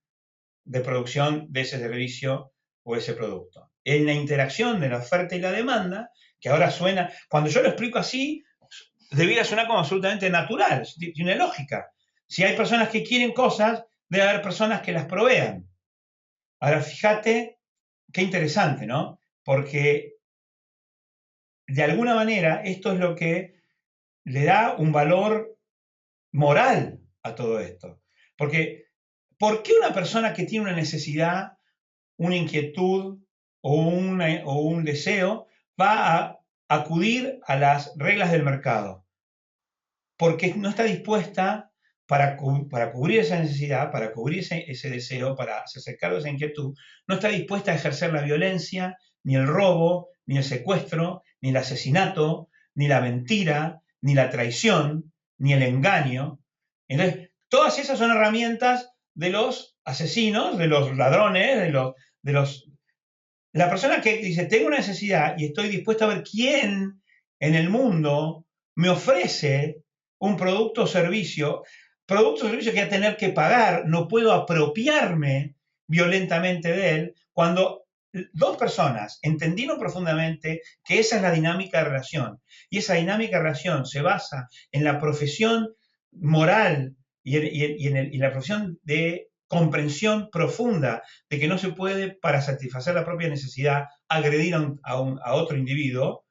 de producción de ese servicio o ese producto. En la interacción de la oferta y la demanda, que ahora suena, cuando yo lo explico así, debiera sonar como absolutamente natural, tiene lógica. Si hay personas que quieren cosas, debe haber personas que las provean. Ahora, fíjate qué interesante, ¿no? Porque de alguna manera esto es lo que le da un valor moral a todo esto. Porque, ¿por qué una persona que tiene una necesidad, una inquietud o un deseo va a acudir a las reglas del mercado? Porque no está dispuesta para cubrir esa necesidad, para cubrir ese deseo, para hacerse cargo de esa inquietud, no está dispuesta a ejercer la violencia, ni el robo, ni el secuestro, ni el asesinato, ni la mentira, ni la traición, ni el engaño. Entonces, todas esas son herramientas de los asesinos, de los ladrones, de los... La persona que dice, tengo una necesidad y estoy dispuesta a ver quién en el mundo me ofrece un producto o servicio que voy a tener que pagar, no puedo apropiarme violentamente de él, cuando dos personas entendieron profundamente que esa es la dinámica de relación, y esa dinámica de relación se basa en la profesión moral y en la profesión de comprensión profunda de que no se puede, para satisfacer la propia necesidad, agredir a otro individuo.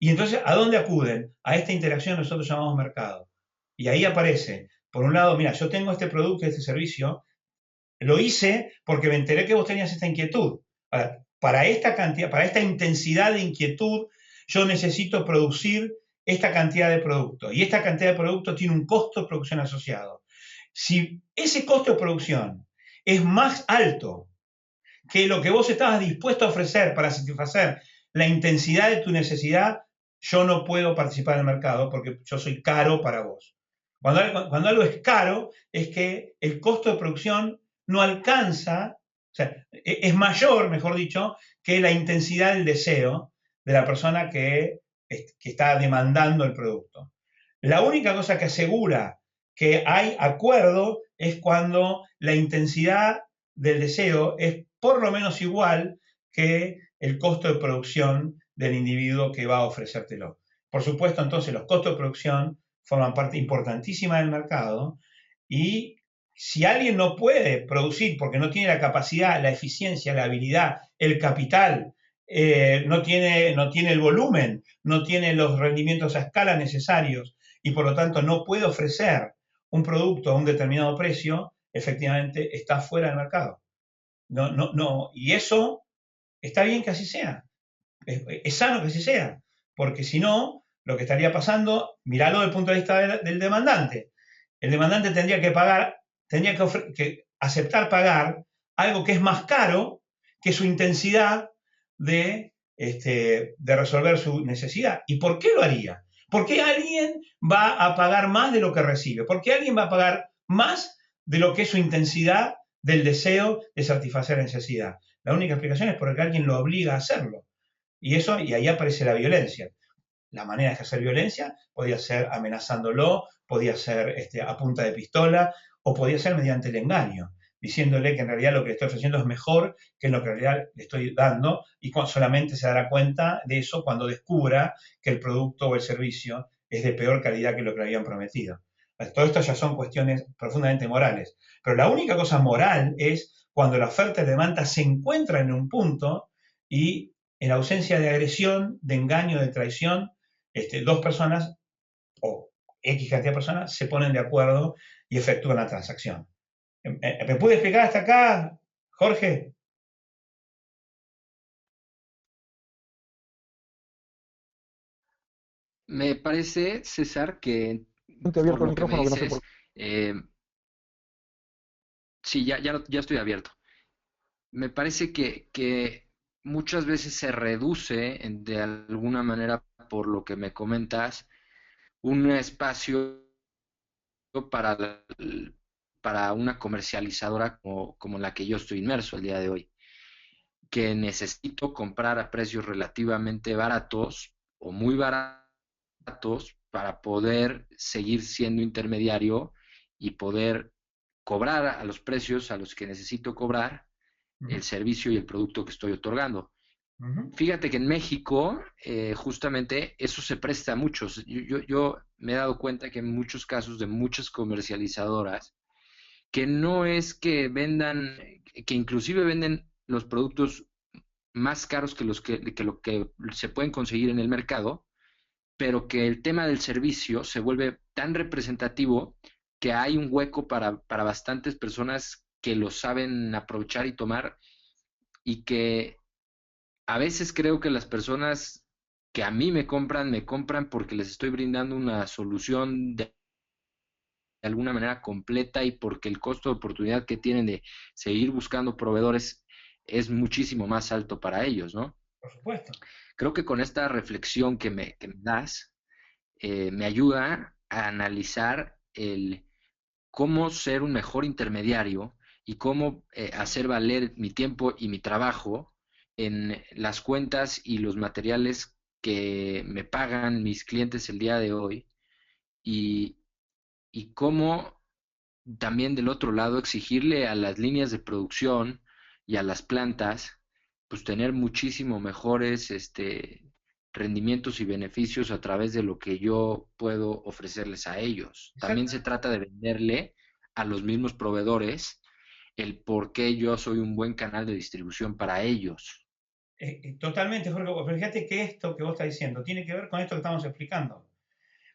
Y entonces, ¿a dónde acuden? A esta interacción que nosotros llamamos mercado. Y ahí aparece, por un lado, mira, yo tengo este producto, este servicio, lo hice porque me enteré que vos tenías esta inquietud. Ahora, para esta cantidad, para esta intensidad de inquietud, yo necesito producir esta cantidad de producto. Y esta cantidad de producto tiene un costo de producción asociado. Si ese costo de producción es más alto que lo que vos estabas dispuesto a ofrecer para satisfacer la intensidad de tu necesidad, yo no puedo participar en el mercado porque yo soy caro para vos. Cuando algo es caro, es que el costo de producción no alcanza, o sea, es mayor, mejor dicho, que la intensidad del deseo de la persona que está demandando el producto. La única cosa que asegura que hay acuerdo es cuando la intensidad del deseo es por lo menos igual que el costo de producción del individuo que va a ofrecértelo. Por supuesto, entonces, los costos de producción forman parte importantísima del mercado, y si alguien no puede producir porque no tiene la capacidad, la eficiencia, la habilidad, el capital, no tiene el volumen, no tiene los rendimientos a escala necesarios y por lo tanto no puede ofrecer un producto a un determinado precio, efectivamente está fuera del mercado. No, y eso está bien que así sea, es sano que así sea, porque si no, lo que estaría pasando, miralo desde el punto de vista del demandante. El demandante tendría que pagar, tendría que aceptar pagar algo que es más caro que su intensidad de resolver su necesidad. ¿Y por qué lo haría? ¿Por qué alguien va a pagar más de lo que recibe? ¿Por qué alguien va a pagar más de lo que es su intensidad del deseo de satisfacer la necesidad? La única explicación es porque alguien lo obliga a hacerlo. Y ahí aparece la violencia. La manera de ejercer violencia podía ser amenazándolo, podía ser a punta de pistola, o podía ser mediante el engaño, diciéndole que en realidad lo que le estoy ofreciendo es mejor que lo que en realidad le estoy dando, y solamente se dará cuenta de eso cuando descubra que el producto o el servicio es de peor calidad que lo que le habían prometido. Todo esto ya son cuestiones profundamente morales. Pero la única cosa moral es cuando la oferta y la demanda se encuentran en un punto y en ausencia de agresión, de engaño, de traición, dos personas o X cantidad de personas se ponen de acuerdo y efectúan la transacción. ¿Me puede explicar hasta acá, Jorge?
Me parece, César, que
Gente
por
abierto el
lo que me
micrófono que no sé por
dices, eh, sí, ya estoy abierto. Me parece que muchas veces se reduce de alguna manera, por lo que me comentas, un espacio para, para una comercializadora como la que yo estoy inmerso el día de hoy, que necesito comprar a precios relativamente baratos o muy baratos para poder seguir siendo intermediario y poder cobrar a los precios a los que necesito cobrar el servicio y el producto que estoy otorgando. Fíjate que en México justamente eso se presta mucho. Yo me he dado cuenta que en muchos casos de muchas comercializadoras, que no es que vendan, que inclusive venden los productos más caros que lo que se pueden conseguir en el mercado, pero que el tema del servicio se vuelve tan representativo que hay un hueco para bastantes personas que lo saben aprovechar y tomar, y que a veces creo que las personas que a mí me compran porque les estoy brindando una solución de alguna manera completa y porque el costo de oportunidad que tienen de seguir buscando proveedores es muchísimo más alto para ellos, ¿no?
Por supuesto.
Creo que con esta reflexión que me das, me ayuda a analizar el cómo ser un mejor intermediario y cómo hacer valer mi tiempo y mi trabajo en las cuentas y los materiales que me pagan mis clientes el día de hoy, y, y cómo también del otro lado exigirle a las líneas de producción y a las plantas pues tener muchísimo mejores rendimientos y beneficios a través de lo que yo puedo ofrecerles a ellos. También se trata de venderle a los mismos proveedores el por qué yo soy un buen canal de distribución para ellos.
Totalmente, Jorge. Pero fíjate que esto que vos estás diciendo tiene que ver con esto que estamos explicando.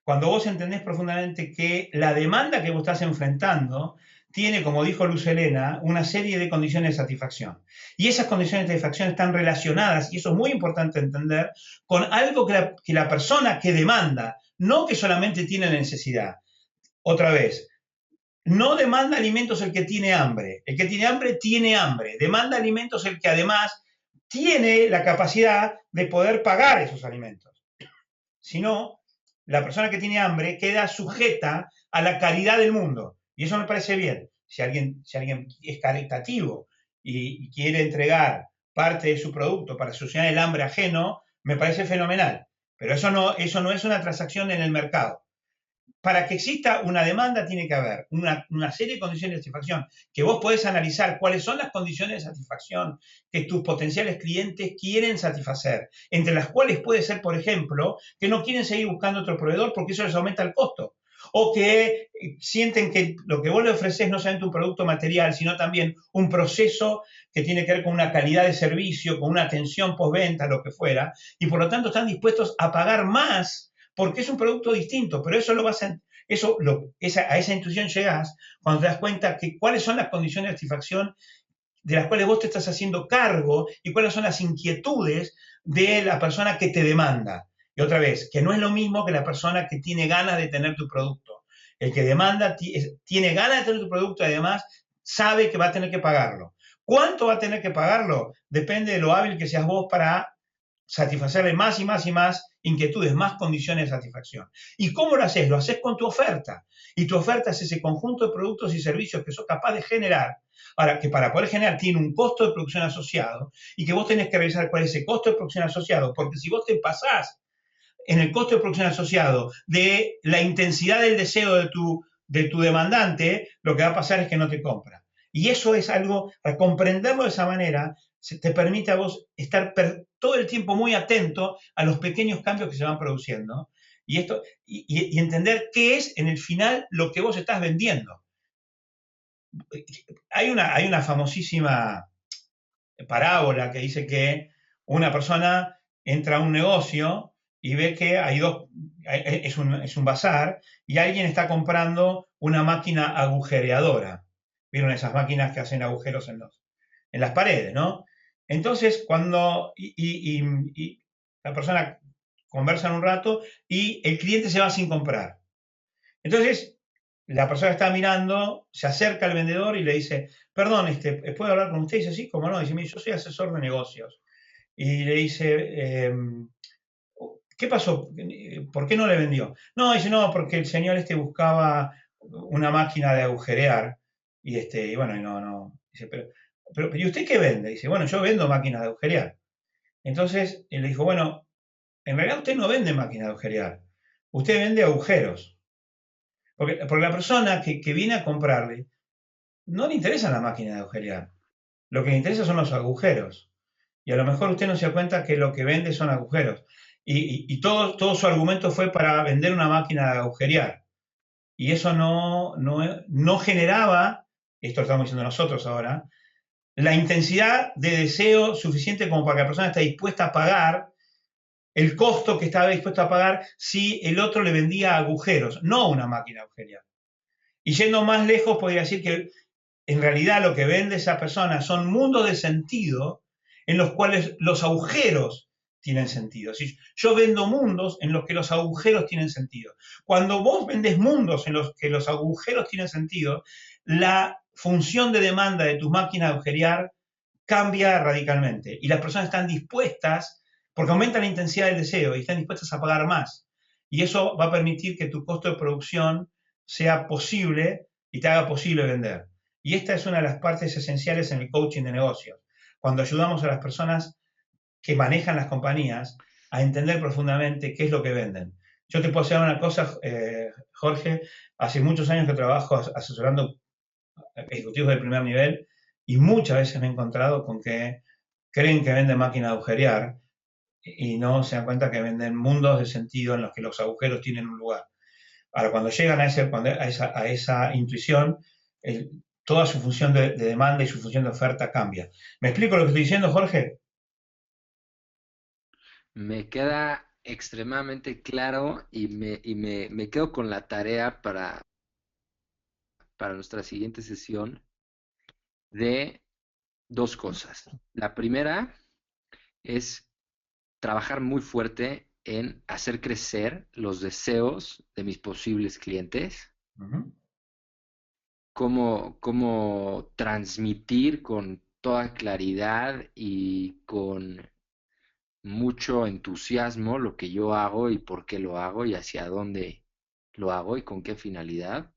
Cuando vos entendés profundamente que la demanda que vos estás enfrentando tiene, como dijo Luz Helena, una serie de condiciones de satisfacción. Y esas condiciones de satisfacción están relacionadas, y eso es muy importante entender, con algo que la persona que demanda, no que solamente tiene la necesidad. Otra vez, no demanda alimentos el que tiene hambre. El que tiene hambre tiene hambre. Demanda alimentos el que además tiene la capacidad de poder pagar esos alimentos. Si no, la persona que tiene hambre queda sujeta a la caridad del mundo. Y eso me parece bien. Si alguien es caritativo y quiere entregar parte de su producto para solucionar el hambre ajeno, me parece fenomenal. Pero eso no es una transacción en el mercado. Para que exista una demanda tiene que haber una serie de condiciones de satisfacción que vos podés analizar cuáles son las condiciones de satisfacción que tus potenciales clientes quieren satisfacer, entre las cuales puede ser, por ejemplo, que no quieren seguir buscando otro proveedor porque eso les aumenta el costo, o que sienten que lo que vos le ofreces no solamente un producto material, sino también un proceso que tiene que ver con una calidad de servicio, con una atención postventa, lo que fuera, y por lo tanto están dispuestos a pagar más porque es un producto distinto, pero eso a esa intuición llegás cuando te das cuenta que cuáles son las condiciones de satisfacción de las cuales vos te estás haciendo cargo y cuáles son las inquietudes de la persona que te demanda. Y otra vez, que no es lo mismo que la persona que tiene ganas de tener tu producto. El que demanda tiene ganas de tener tu producto y además sabe que va a tener que pagarlo. ¿Cuánto va a tener que pagarlo? Depende de lo hábil que seas vos para satisfacerle más y más y más inquietudes, más condiciones de satisfacción. ¿Y cómo lo haces? Lo haces con tu oferta. Y tu oferta es ese conjunto de productos y servicios que sos capaz de generar, para que para poder generar tiene un costo de producción asociado y que vos tenés que revisar cuál es ese costo de producción asociado, porque si vos te pasás en el costo de producción asociado de la intensidad del deseo de tu demandante, lo que va a pasar es que no te compra. Y eso es algo, para comprenderlo de esa manera, te permite a vos estar todo el tiempo muy atento a los pequeños cambios que se van produciendo y entender qué es en el final lo que vos estás vendiendo. Hay una famosísima parábola que dice que una persona entra a un negocio y ve que es un bazar y alguien está comprando una máquina agujereadora. ¿Vieron esas máquinas que hacen agujeros en las paredes, no? Entonces, cuando la persona conversan un rato y el cliente se va sin comprar. Entonces, la persona que está mirando se acerca al vendedor y le dice, perdón, ¿puedo hablar con usted? Y dice, sí, cómo no. Dice, mire, yo soy asesor de negocios. Y le dice, ¿qué pasó? ¿Por qué no le vendió? No, dice, no, porque el señor buscaba una máquina de agujerear. Y bueno, no. Dice, pero, ¿y usted qué vende? Dice, bueno, yo vendo máquinas de agujerear. Entonces, él le dijo, bueno, en realidad usted no vende máquinas de agujerear. Usted vende agujeros. Porque la persona que viene a comprarle no le interesa la máquina de agujerear. Lo que le interesa son los agujeros. Y a lo mejor usted no se da cuenta que lo que vende son agujeros. Y todo su argumento fue para vender una máquina de agujerear. Y eso no generaba, esto lo estamos diciendo nosotros ahora, la intensidad de deseo suficiente como para que la persona esté dispuesta a pagar el costo que estaba dispuesto a pagar si el otro le vendía agujeros, no una máquina de agujerear. Y yendo más lejos, podría decir que en realidad lo que vende esa persona son mundos de sentido en los cuales los agujeros tienen sentido. Si yo vendo mundos en los que los agujeros tienen sentido. Cuando vos vendes mundos en los que los agujeros tienen sentido, la función de demanda de tus máquinas de agujerear cambia radicalmente y las personas están dispuestas, porque aumenta la intensidad del deseo y están dispuestas a pagar más. Y eso va a permitir que tu costo de producción sea posible y te haga posible vender. Y esta es una de las partes esenciales en el coaching de negocios. Cuando ayudamos a las personas que manejan las compañías a entender profundamente qué es lo que venden. Yo te puedo hacer una cosa, Jorge, hace muchos años que trabajo asesorando ejecutivos de primer nivel y muchas veces me he encontrado con que creen que venden máquinas de agujerear y no se dan cuenta que venden mundos de sentido en los que los agujeros tienen un lugar. Ahora, cuando llegan a esa intuición, toda su función de demanda y su función de oferta cambia. ¿Me explico lo que estoy diciendo, Jorge?
Me queda extremadamente claro y me quedo con la tarea para nuestra siguiente sesión de dos cosas. La primera es trabajar muy fuerte en hacer crecer los deseos de mis posibles clientes,
Uh-huh.
cómo transmitir con toda claridad y con mucho entusiasmo lo que yo hago y por qué lo hago y hacia dónde lo hago y con qué finalidad.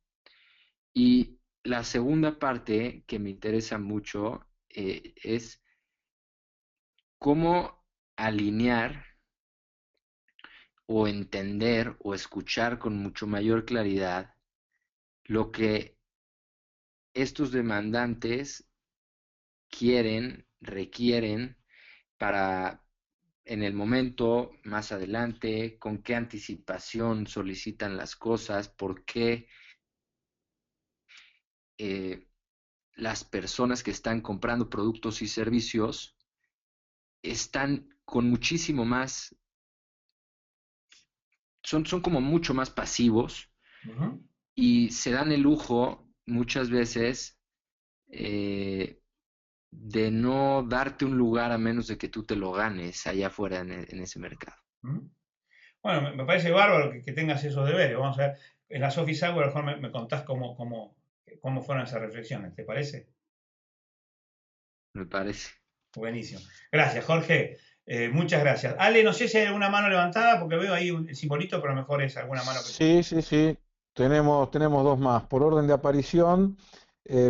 Y la segunda parte que me interesa mucho es cómo alinear o entender o escuchar con mucho mayor claridad lo que estos demandantes quieren, requieren para en el momento, más adelante, con qué anticipación solicitan las cosas, por qué eh, las personas que están comprando productos y servicios están con muchísimo más, son como mucho más pasivos
Uh-huh.
y se dan el lujo muchas veces de no darte un lugar a menos de que tú te lo ganes allá afuera en ese mercado.
Uh-huh. Bueno, me parece bárbaro que tengas esos deberes. Vamos a ver, en las Office Hours a lo mejor me contás cómo fueron esas reflexiones, ¿te parece?
Me parece.
Buenísimo. Gracias, Jorge. Muchas gracias. Ale, no sé si hay alguna mano levantada, porque veo ahí el simbolito, pero a lo mejor es alguna mano que...
Sí. Tenemos dos más. Por orden de aparición,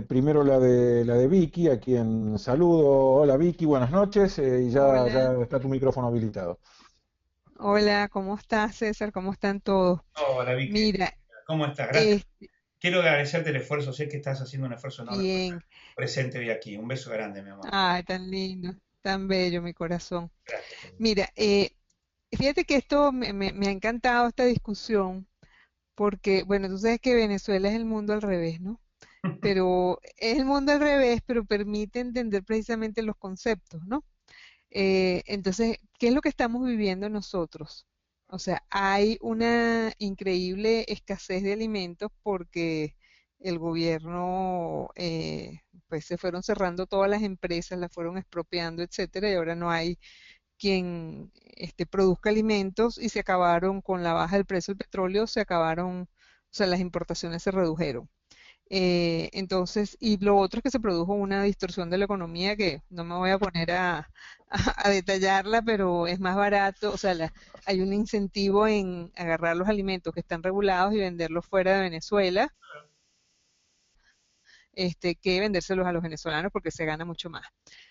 primero la de Vicky, a quien saludo. Hola Vicky, buenas noches. Y ya
Hola,
está tu micrófono habilitado.
hola, ¿cómo estás, César? ¿Cómo están todos?
Hola, Vicky.
Mira,
¿Cómo estás? Gracias.
es
Quiero agradecerte el esfuerzo. Sé que estás haciendo un esfuerzo enorme por estar
bien.
presente hoy aquí. Un beso grande, mi amor.
Ay, tan lindo, tan bello mi corazón.
Gracias, querido.
Mira, fíjate que esto me ha encantado esta discusión porque, bueno, tú sabes que Venezuela es el mundo al revés, ¿no? Pero es el mundo al revés, pero permite entender precisamente los conceptos, ¿no? Entonces, ¿qué es lo que estamos viviendo nosotros? O sea, hay una increíble escasez de alimentos porque el gobierno, pues se fueron cerrando todas las empresas, las fueron expropiando, etcétera, y ahora no hay quien produzca alimentos y se acabaron con la baja del precio del petróleo, se acabaron, o sea, las importaciones se redujeron. Entonces, y lo otro es que se produjo una distorsión de la economía que no me voy a poner a detallarla, pero es más barato, o sea, hay un incentivo en agarrar los alimentos que están regulados y venderlos fuera de Venezuela, que vendérselos a los venezolanos porque se gana mucho más.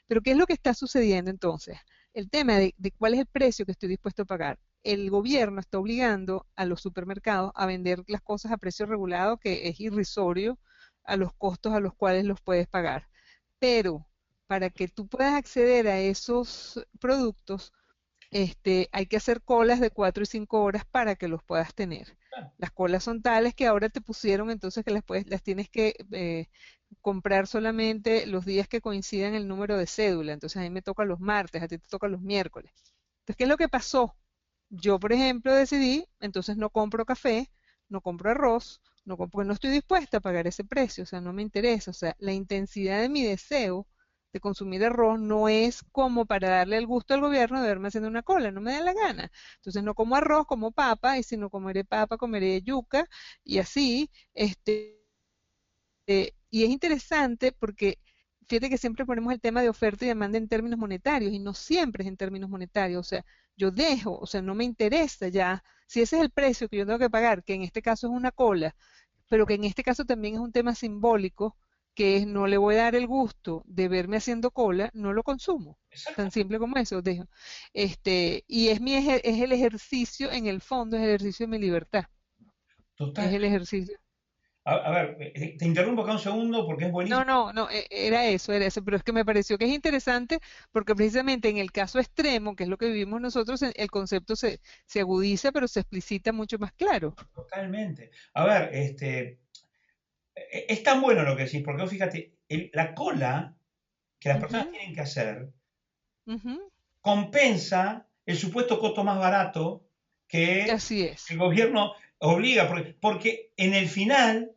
Pero ¿qué es lo que está sucediendo entonces? El tema de cuál es el precio que estoy dispuesto a pagar. El gobierno está obligando a los supermercados a vender las cosas a precio regulado, que es irrisorio a los costos a los cuales los puedes pagar. Pero para que tú puedas acceder a esos productos, hay que hacer colas de 4 y 5 horas para que los puedas tener. Las colas son tales que ahora te pusieron entonces que las tienes que comprar solamente los días que coincidan el número de cédula. Entonces a mí me toca los martes, a ti te toca los miércoles. Entonces, ¿qué es lo que pasó? Yo, por ejemplo, decidí, entonces no compro café, no compro arroz, porque no estoy dispuesta a pagar ese precio, o sea, no me interesa. O sea, la intensidad de mi deseo de consumir arroz no es como para darle el gusto al gobierno de verme haciendo una cola, no me da la gana. Entonces no como arroz, como papa, y si no comeré papa, comeré yuca, y así, y es interesante porque fíjate que siempre ponemos el tema de oferta y demanda en términos monetarios, y no siempre es en términos monetarios, o sea, yo dejo, o sea, no me interesa ya, si ese es el precio que yo tengo que pagar, que en este caso es una cola, pero que en este caso también es un tema simbólico, que es no le voy a dar el gusto de verme haciendo cola, no lo consumo. Tan simple como eso, dejo. Y es el ejercicio, en el fondo, es el ejercicio de mi libertad.
Total.
Es el ejercicio.
A ver, te interrumpo acá un segundo porque es buenísimo.
No, era eso, pero es que me pareció que es interesante porque precisamente en el caso extremo, que es lo que vivimos nosotros, el concepto se agudiza, pero se explicita mucho más claro.
Totalmente. A ver, es tan bueno lo que decís, porque vos fíjate, la cola que las personas tienen que hacer compensa el supuesto costo más barato que
Así es.
el gobierno obliga, porque en el final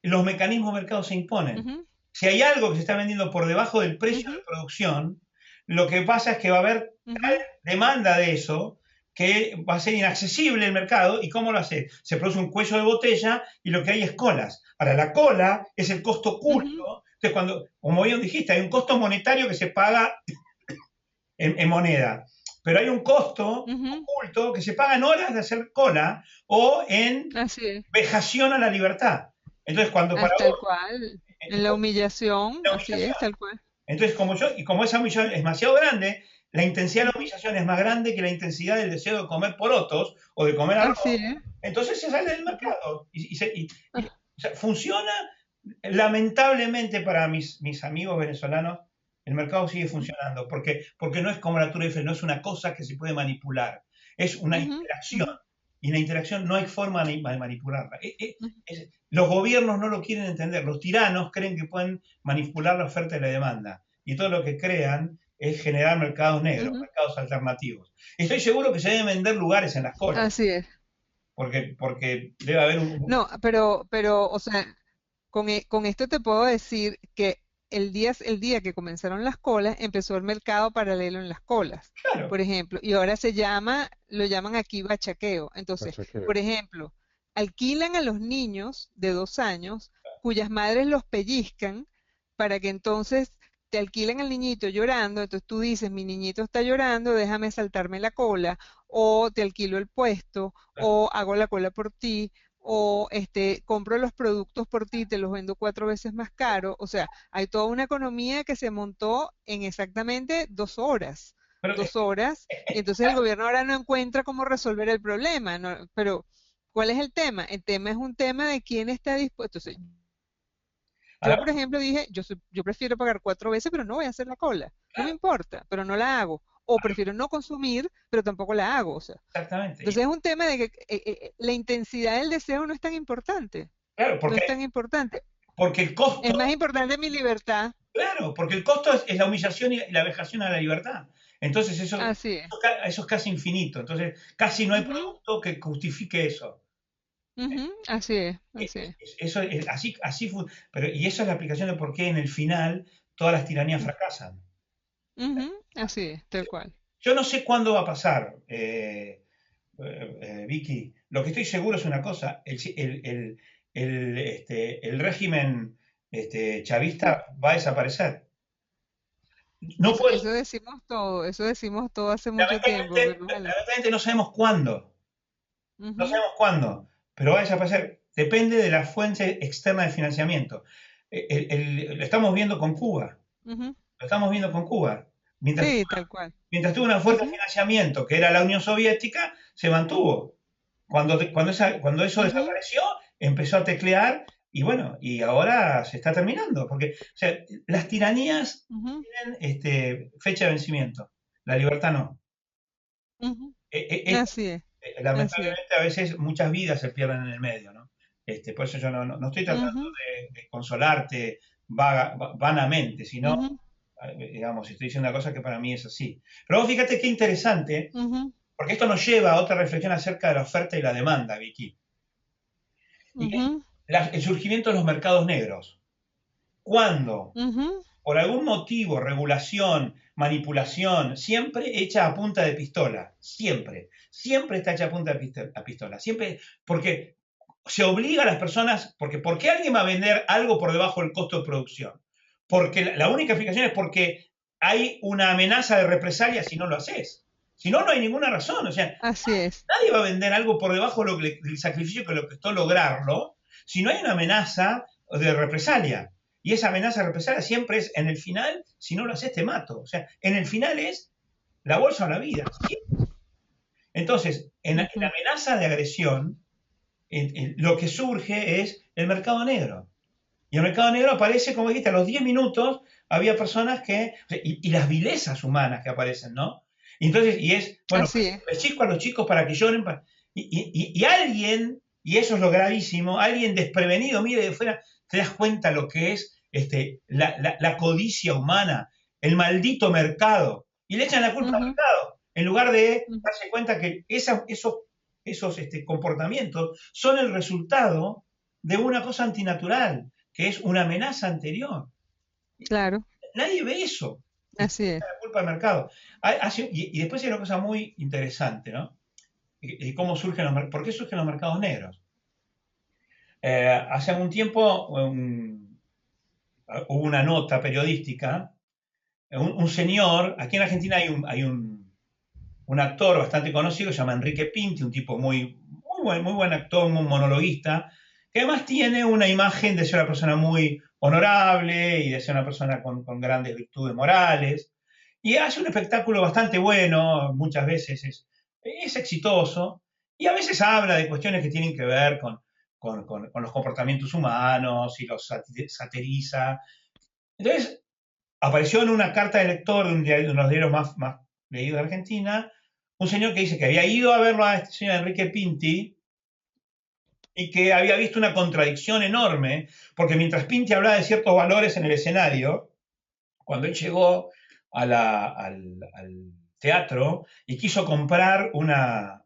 los mecanismos de mercado se imponen. Si hay algo que se está vendiendo por debajo del precio de producción, lo que pasa es que va a haber tal demanda de eso que va a ser inaccesible el mercado. ¿Y cómo lo hace? Se produce un cuello de botella y lo que hay es colas. Ahora, la cola es el costo oculto. Entonces, cuando, como bien dijiste, hay un costo monetario que se paga en moneda, pero hay un costo oculto que se paga en horas de hacer cola o en vejación a la libertad. Entonces, cuando para
tal
vos,
cual, en la humillación, así es, tal cual.
Entonces, como esa humillación es demasiado grande, la intensidad de la humillación es más grande que la intensidad del deseo de comer porotos o de comer arroz, entonces se sale del mercado. O sea, funciona, lamentablemente para mis amigos venezolanos, el mercado sigue funcionando, porque no es como la Tour Eiffel, no es una cosa que se puede manipular, es una interacción. Y la interacción no hay forma de manipularla. Los gobiernos no lo quieren entender, los tiranos creen que pueden manipular la oferta y la demanda, y todo lo que crean es generar mercados negros, mercados alternativos. Estoy seguro que se deben vender lugares en las colas.
Así es.
Porque debe haber un...
No, pero, o sea, con esto te puedo decir que el día que comenzaron las colas, empezó el mercado paralelo en las colas,
Claro.
por ejemplo, y ahora lo llaman aquí bachaqueo. Entonces, por ejemplo, alquilan a los niños de 2 años, cuyas madres los pellizcan, para que entonces te alquilen al niñito llorando, entonces tú dices, mi niñito está llorando, déjame saltarme la cola, o te alquilo el puesto, o hago la cola por ti, o compro los productos por ti, te los vendo 4 veces más caro. O sea, hay toda una economía que se montó en exactamente 2 horas.
Pero,
2 horas, y entonces el gobierno ahora no encuentra cómo resolver el problema, ¿no? Pero, ¿cuál es el tema? El tema es un tema de quién está dispuesto. Entonces, yo, por ejemplo, dije, yo prefiero pagar 4 veces, pero no voy a hacer la cola. No me importa, pero no la hago. O prefiero no consumir, pero tampoco la hago. O sea.
Exactamente.
Entonces es un tema de que la intensidad del deseo no es tan importante.
Claro, porque,
no es tan importante.
Porque el costo...
Es más importante mi libertad.
Claro, porque el costo es la humillación y la vejación a la libertad. Entonces eso es casi infinito. Entonces casi no hay producto que justifique eso.
Así es.
Eso es así pero y eso es la aplicación de por qué en el final todas las tiranías fracasan.
Así es, tal cual.
Yo no sé cuándo va a pasar, Vicky. Lo que estoy seguro es una cosa, el régimen chavista va a desaparecer. No puede,
Eso decimos todo hace mucho tiempo,
lamentablemente,
pero bueno.
lamentablemente no sabemos cuándo, no
Ujú,
sabemos cuándo, pero va a desaparecer. Depende de la fuente externa de financiamiento. Lo estamos viendo con Cuba,
ujú.
lo estamos viendo con Cuba. Mientras
Sí, tal cual.
Mientras tuvo una fuente de
Ujú,
financiamiento, que era la Unión Soviética, se mantuvo. Cuando eso
ujú,
desapareció, empezó a teclear y bueno, y ahora se está terminando. Porque, o sea, las tiranías
ujú,
tienen fecha de vencimiento, la libertad no.
ujú.
Eh, eh, eh,
Así es, así es.
Lamentablemente a veces muchas vidas se pierden en el medio, ¿no? Por eso yo no estoy tratando
Ujú,
de consolarte vanamente, sino
ujú,
digamos, estoy diciendo una cosa que para mí es así. Pero vos fíjate qué interesante,
ujú,
porque esto nos lleva a otra reflexión acerca de la oferta y la demanda, Vicky, y es
ujú,
el surgimiento de los mercados negros. Cuando,
ujú.
por algún motivo, regulación, manipulación, siempre hecha a punta de pistola, siempre está hecha a punta de pistola, siempre, porque se obliga a las personas, porque ¿por qué alguien va a vender algo por debajo del costo de producción? Porque la única explicación es porque hay una amenaza de represalia si no lo haces. Si no, no hay ninguna razón. O sea,
Así es.
nadie va a vender algo por debajo del sacrificio que lo costó lograrlo si no hay una amenaza de represalia. Y esa amenaza de represalia siempre es en el final, si no lo haces te mato. O sea, en el final es la bolsa o la vida. Entonces, en la
Ujú,
amenaza de agresión, lo que surge es el mercado negro. Y el mercado negro aparece, como dijiste, a los 10 minutos había personas que, o sea, y las vilezas humanas que aparecen, ¿no? Y entonces, y es, bueno,
así es.
pellizco a los chicos para que lloren, y alguien, y eso es lo gravísimo, alguien desprevenido, mire de fuera, te das cuenta lo que es la codicia humana, el maldito mercado, y le echan la culpa al
Ujú,
mercado, en lugar de
ujú.
darse cuenta que esos comportamientos son el resultado de una cosa antinatural, que es una amenaza anterior.
Claro,
Nadie ve eso. Y
así es.
la culpa del mercado. Y después hay una cosa muy interesante, ¿no? Y cómo surgen ¿por qué surgen los mercados negros? Hace algún tiempo hubo una nota periodística, un señor, aquí en Argentina un actor bastante conocido, se llama Enrique Pinti, un tipo muy buen actor, muy monologuista, que además tiene una imagen de ser una persona muy honorable y de ser una persona con grandes virtudes morales. Y hace un espectáculo bastante bueno, muchas veces es exitoso, y a veces habla de cuestiones que tienen que ver con los comportamientos humanos y los satiriza. Entonces, apareció en una carta de lector de uno de los diarios más leídos de Argentina, un señor que dice que había ido a verlo a este señor Enrique Pinti y que había visto una contradicción enorme, porque mientras Pinti hablaba de ciertos valores en el escenario, cuando él llegó al teatro y quiso comprar una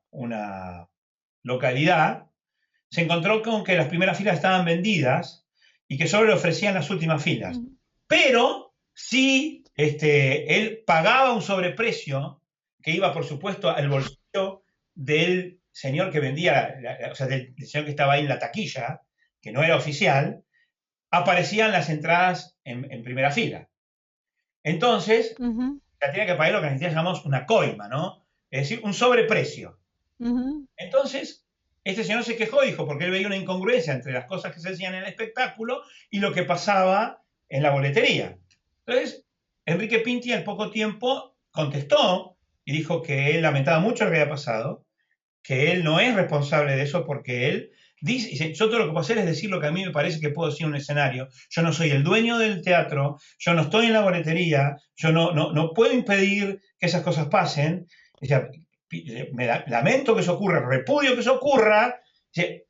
localidad, se encontró con que las primeras filas estaban vendidas y que solo le ofrecían las últimas filas.
Ujú,
Pero sí, él pagaba un sobreprecio que iba, por supuesto, al bolsillo del señor que vendía, o sea, del señor que estaba ahí en la taquilla, que no era oficial, aparecían las entradas en primera fila. Entonces,
ujú,
ya tenía que pagar lo que en Argentina llamamos una coima, ¿no? Es decir, un sobreprecio.
ujú,
Entonces, este señor se quejó, dijo, porque él veía una incongruencia entre las cosas que se hacían en el espectáculo y lo que pasaba en la boletería. Entonces, Enrique Pinti al poco tiempo contestó y dijo que él lamentaba mucho lo que había pasado, que él no es responsable de eso porque él dice, yo todo lo que puedo hacer es decir lo que a mí me parece que puedo decir en un escenario. Yo no soy el dueño del teatro, yo no estoy en la boletería, yo no puedo impedir que esas cosas pasen. O sea, lamento que eso ocurra, repudio que eso ocurra.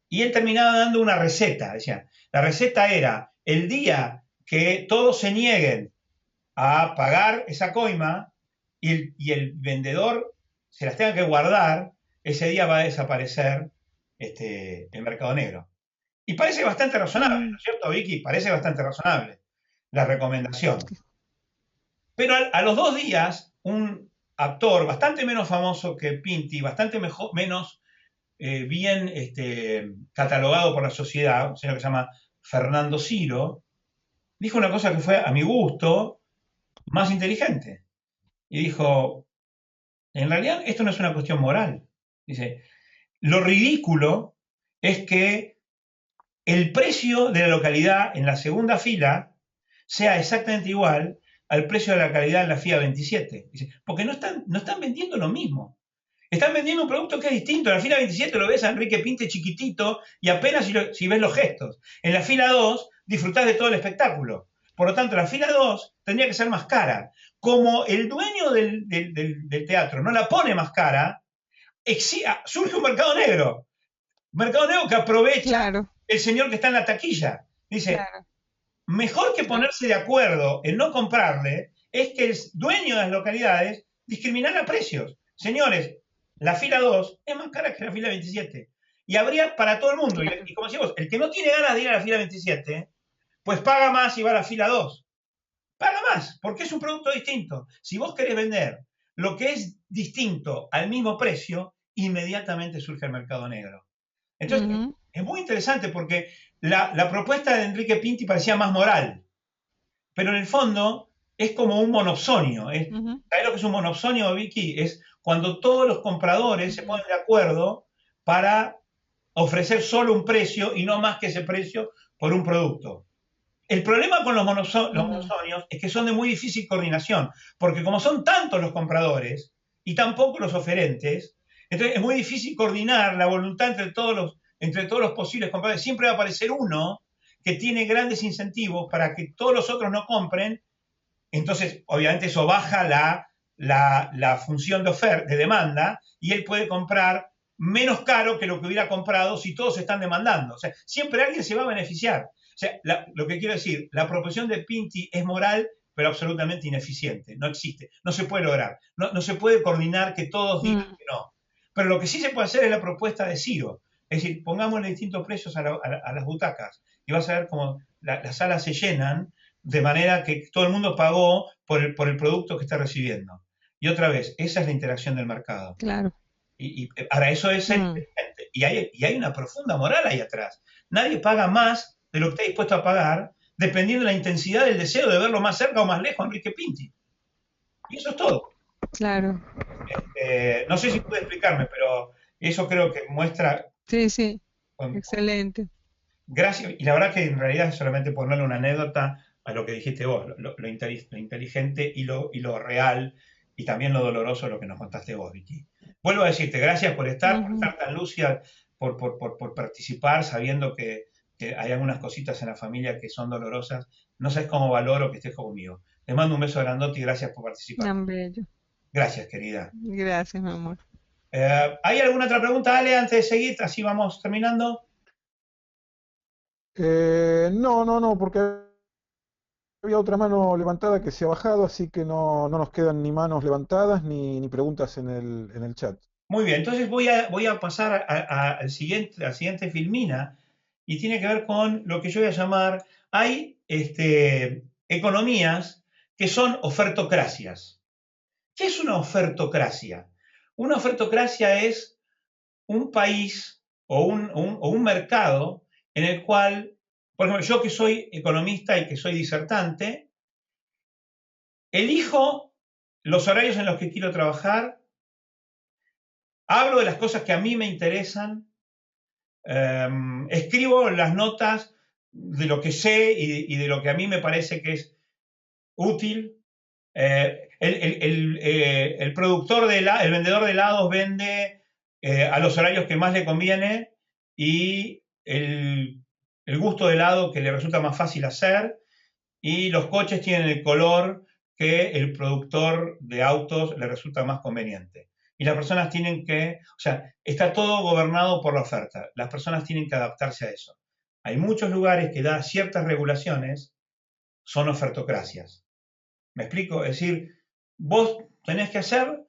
Y él terminaba dando una receta. Decía, la receta era el día que todos se nieguen a pagar esa coima y el vendedor se las tenga que guardar, ese día va a desaparecer el mercado negro. Y parece bastante razonable, ¿no
ujú.
es cierto, Vicky? Parece bastante razonable la recomendación. Pero a los 2 días, un actor bastante menos famoso que Pinti, bastante menos bien catalogado por la sociedad, un señor que se llama Fernando Ciro, dijo una cosa que fue, a mi gusto, más inteligente. Y dijo, en realidad esto no es una cuestión moral. Dice, lo ridículo es que el precio de la localidad en la segunda fila sea exactamente igual al precio de la calidad en la fila 27. Dice, porque no están vendiendo lo mismo. Están vendiendo un producto que es distinto. En la fila 27 lo ves a Enrique Pinte chiquitito y apenas si ves los gestos. En la fila 2 disfrutás de todo el espectáculo. Por lo tanto, la fila 2 tendría que ser más cara. Como el dueño del teatro no la pone más cara, surge un mercado negro. Mercado negro que aprovecha el señor que está en la taquilla. Dice, mejor que ponerse de acuerdo en no comprarle, es que el dueño de las localidades discriminara precios. Señores, la fila 2 es más cara que la fila 27. Y habría para todo el mundo. Y como decimos, el que no tiene ganas de ir a la fila 27, pues paga más y va a la fila 2. Paga más, porque es un producto distinto. Si vos querés vender lo que es distinto al mismo precio, inmediatamente surge el mercado negro. Entonces, es muy interesante porque la propuesta de Enrique Pinti parecía más moral, pero en el fondo es como un monopsonio. ¿Sabes lo que es un monopsonio, Vicky? Es cuando todos los compradores se ponen de acuerdo para ofrecer solo un precio y no más que ese precio por un producto. El problema con los monopsonios es que son de muy difícil coordinación, porque como son tantos los compradores y tan pocos los oferentes, entonces es muy difícil coordinar la voluntad entre todos los posibles compradores. Siempre va a aparecer uno que tiene grandes incentivos para que todos los otros no compren. Entonces, obviamente, eso baja la función de demanda y él puede comprar menos caro que lo que hubiera comprado si todos están demandando. O sea, siempre alguien se va a beneficiar. O sea, lo que quiero decir, la proposición de Pinti es moral, pero absolutamente ineficiente. No existe. No se puede lograr. No se puede coordinar que todos digan que no. Pero lo que sí se puede hacer es la propuesta de Ciro. Es decir, pongámosle distintos precios a las butacas y vas a ver cómo las salas se llenan de manera que todo el mundo pagó por el producto que está recibiendo. Y otra vez, esa es la interacción del mercado.
Claro.
Y ahora, eso es ser inteligente. Y hay una profunda moral ahí atrás. Nadie paga más de lo que está dispuesto a pagar dependiendo de la intensidad del deseo de verlo más cerca o más lejos a Enrique Pinti. Y eso es todo.
Claro.
No sé si pude explicarme, pero eso creo que muestra...
Sí. Excelente.
Gracias. Y la verdad que en realidad es solamente ponerle una anécdota a lo que dijiste vos, lo inteligente y lo real, y también lo doloroso de lo que nos contaste vos, Vicky. Vuelvo a decirte, gracias por estar tan lúcida, por participar, sabiendo que hay algunas cositas en la familia que son dolorosas. No sabes cómo valoro que estés conmigo. Te mando un beso grandote y gracias por participar.
Tan bello.
Gracias, querida.
Gracias, mi amor.
¿Hay alguna otra pregunta, Ale, antes de seguir? Así vamos terminando.
No, porque había otra mano levantada que se ha bajado, así que no nos quedan ni manos levantadas ni preguntas en el chat.
Muy bien, entonces voy a pasar a la siguiente filmina, y tiene que ver con lo que yo voy a llamar, hay economías que son ofertocracias. ¿Qué es una ofertocracia? Una ofertocracia es un país o un mercado en el cual, por ejemplo, yo que soy economista y que soy disertante, elijo los horarios en los que quiero trabajar, hablo de las cosas que a mí me interesan, escribo las notas de lo que sé y de lo que a mí me parece que es útil. El productor el vendedor de helados vende a los horarios que más le conviene y el gusto de helado que le resulta más fácil hacer, y los coches tienen el color que el productor de autos le resulta más conveniente. Y las personas tienen que, o sea, está todo gobernado por la oferta. Las personas tienen que adaptarse a eso. Hay muchos lugares que dan ciertas regulaciones, son ofertocracias. ¿Me explico? Es decir, vos tenés que hacer,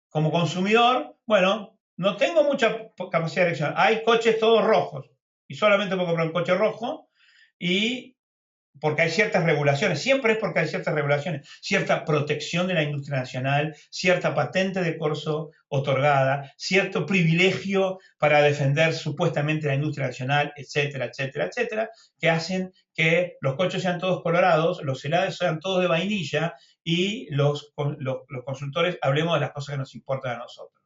como consumidor, bueno, no tengo mucha capacidad de elección. Hay coches todos rojos y solamente puedo comprar un coche rojo, y porque hay ciertas regulaciones, siempre es porque hay ciertas regulaciones, cierta protección de la industria nacional, cierta patente de corso otorgada, cierto privilegio para defender supuestamente la industria nacional, etcétera, etcétera, etcétera, que hacen que los coches sean todos colorados, los helados sean todos de vainilla y los consultores hablemos de las cosas que nos importan a nosotros.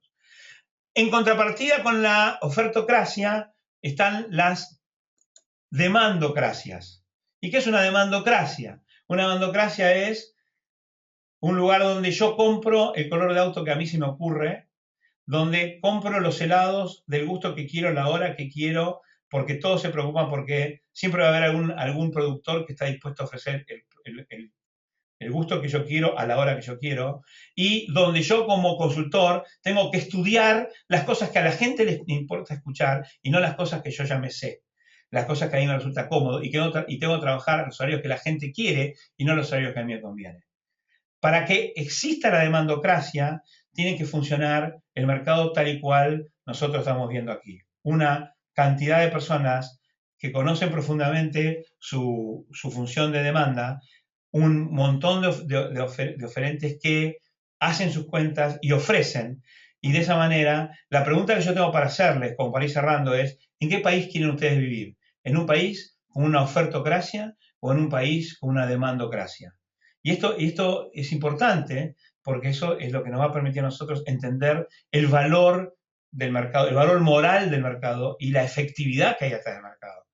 En contrapartida con la ofertocracia están las demandocracias. ¿Y qué es una demandocracia? Una demandocracia es un lugar donde yo compro el color de auto que a mí se me ocurre, donde compro los helados del gusto que quiero, la hora que quiero, porque todos se preocupan porque siempre va a haber algún productor que está dispuesto a ofrecer el gusto que yo quiero a la hora que yo quiero, y donde yo como consultor tengo que estudiar las cosas que a la gente les importa escuchar y no las cosas que yo ya me sé. Las cosas que a mí me resulta cómodo y tengo que trabajar a los horarios que la gente quiere y no los horarios que a mí me conviene. Para que exista la demandocracia, tiene que funcionar el mercado tal y cual nosotros estamos viendo aquí. Una cantidad de personas que conocen profundamente su función de demanda, un montón de oferentes que hacen sus cuentas y ofrecen. Y de esa manera, la pregunta que yo tengo para hacerles, como para ir cerrando, es ¿en qué país quieren ustedes vivir? ¿En un país con una ofertocracia o en un país con una demandocracia? Y esto es importante porque eso es lo que nos va a permitir a nosotros entender el valor del mercado, el valor moral del mercado y la efectividad que hay atrás del mercado.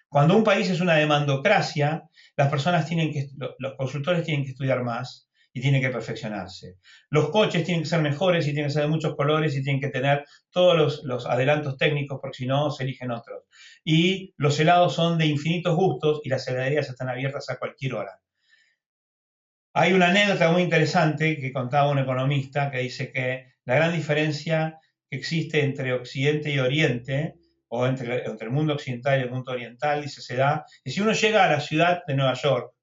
Cuando un país es una demandocracia, las personas los consultores tienen que estudiar más y tienen que perfeccionarse. Los coches tienen que ser mejores y tienen que ser de muchos colores y tienen que tener todos los adelantos técnicos porque si no se eligen otros. Y los helados son de infinitos gustos y las heladerías están abiertas a cualquier hora. Hay una anécdota muy interesante que contaba un economista que dice que la gran diferencia que existe entre Occidente y Oriente, o entre el mundo occidental y el mundo oriental, dice, se da, que si uno llega a la ciudad de Nueva York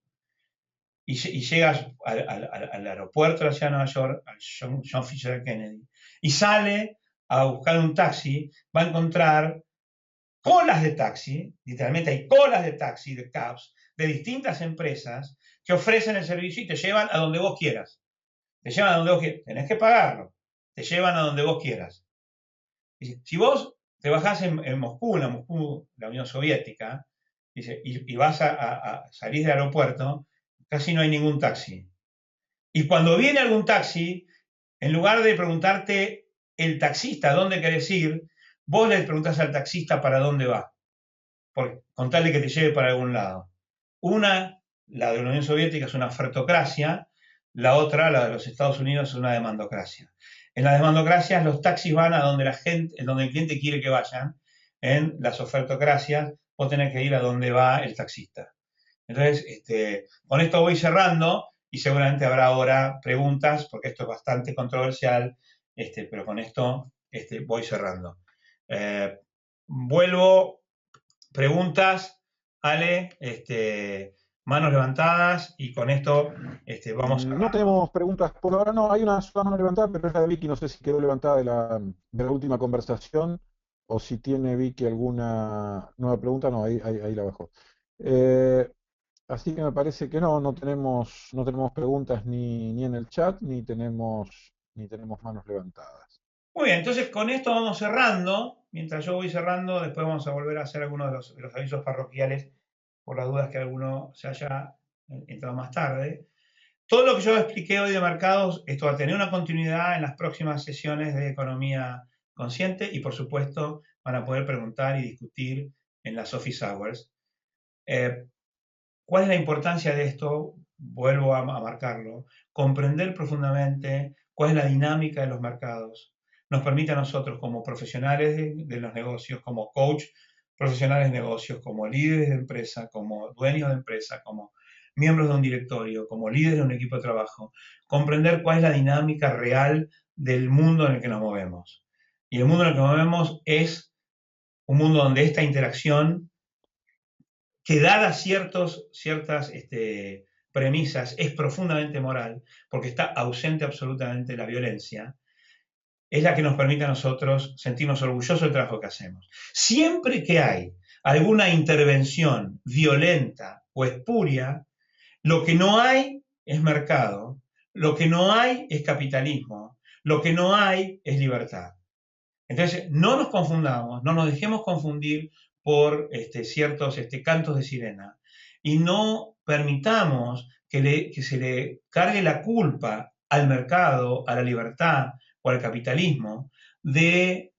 y llega al aeropuerto de la ciudad de Nueva York, al John Fitzgerald Kennedy, y sale a buscar un taxi, va a encontrar colas de taxi, literalmente hay colas de taxi, de cabs, de distintas empresas que ofrecen el servicio y te llevan a donde vos quieras. Te llevan a donde vos quieras. Tenés que pagarlo. Te llevan a donde vos quieras. Si vos te bajás en Moscú, la Unión Soviética, y vas a salir del aeropuerto, casi no hay ningún taxi. Y cuando viene algún taxi, en lugar de preguntarte el taxista dónde querés ir, vos le preguntás al taxista para dónde va, con tal de que te lleve para algún lado. La de la Unión Soviética, es una ofertocracia, la otra, la de los Estados Unidos, es una demandocracia. En las demandocracias los taxis van a donde donde el cliente quiere que vayan. En las ofertocracias vos tenés que ir a donde va el taxista. Entonces, con esto voy cerrando y seguramente habrá ahora preguntas, porque esto es bastante controversial, pero con esto voy cerrando. Vuelvo, preguntas, Ale, manos levantadas y con esto vamos a...
No tenemos preguntas por ahora, no, hay una sola mano levantada, pero es la de Vicky, no sé si quedó levantada de la última conversación o si tiene Vicky alguna nueva pregunta, no, ahí la bajó. Así que me parece que no tenemos preguntas ni en el chat, ni tenemos manos levantadas.
Muy bien, entonces con esto vamos cerrando. Mientras yo voy cerrando, después vamos a volver a hacer algunos de los avisos parroquiales por las dudas que alguno se haya entrado más tarde. Todo lo que yo expliqué hoy de mercados, esto va a tener una continuidad en las próximas sesiones de economía consciente y por supuesto van a poder preguntar y discutir en las office hours. ¿Cuál es la importancia de esto? Vuelvo a marcarlo. Comprender profundamente cuál es la dinámica de los mercados. Nos permite a nosotros como profesionales de los negocios, como coach profesionales de negocios, como líderes de empresa, como dueños de empresa, como miembros de un directorio, como líderes de un equipo de trabajo, comprender cuál es la dinámica real del mundo en el que nos movemos. Y el mundo en el que nos movemos es un mundo donde esta interacción, que dadas ciertas premisas, es profundamente moral, porque está ausente absolutamente la violencia, es la que nos permite a nosotros sentirnos orgullosos del trabajo que hacemos. Siempre que hay alguna intervención violenta o espuria, lo que no hay es mercado, lo que no hay es capitalismo, lo que no hay es libertad. Entonces, no nos confundamos, no nos dejemos confundir por ciertos cantos de sirena y no permitamos que se le cargue la culpa al mercado, a la libertad o al capitalismo de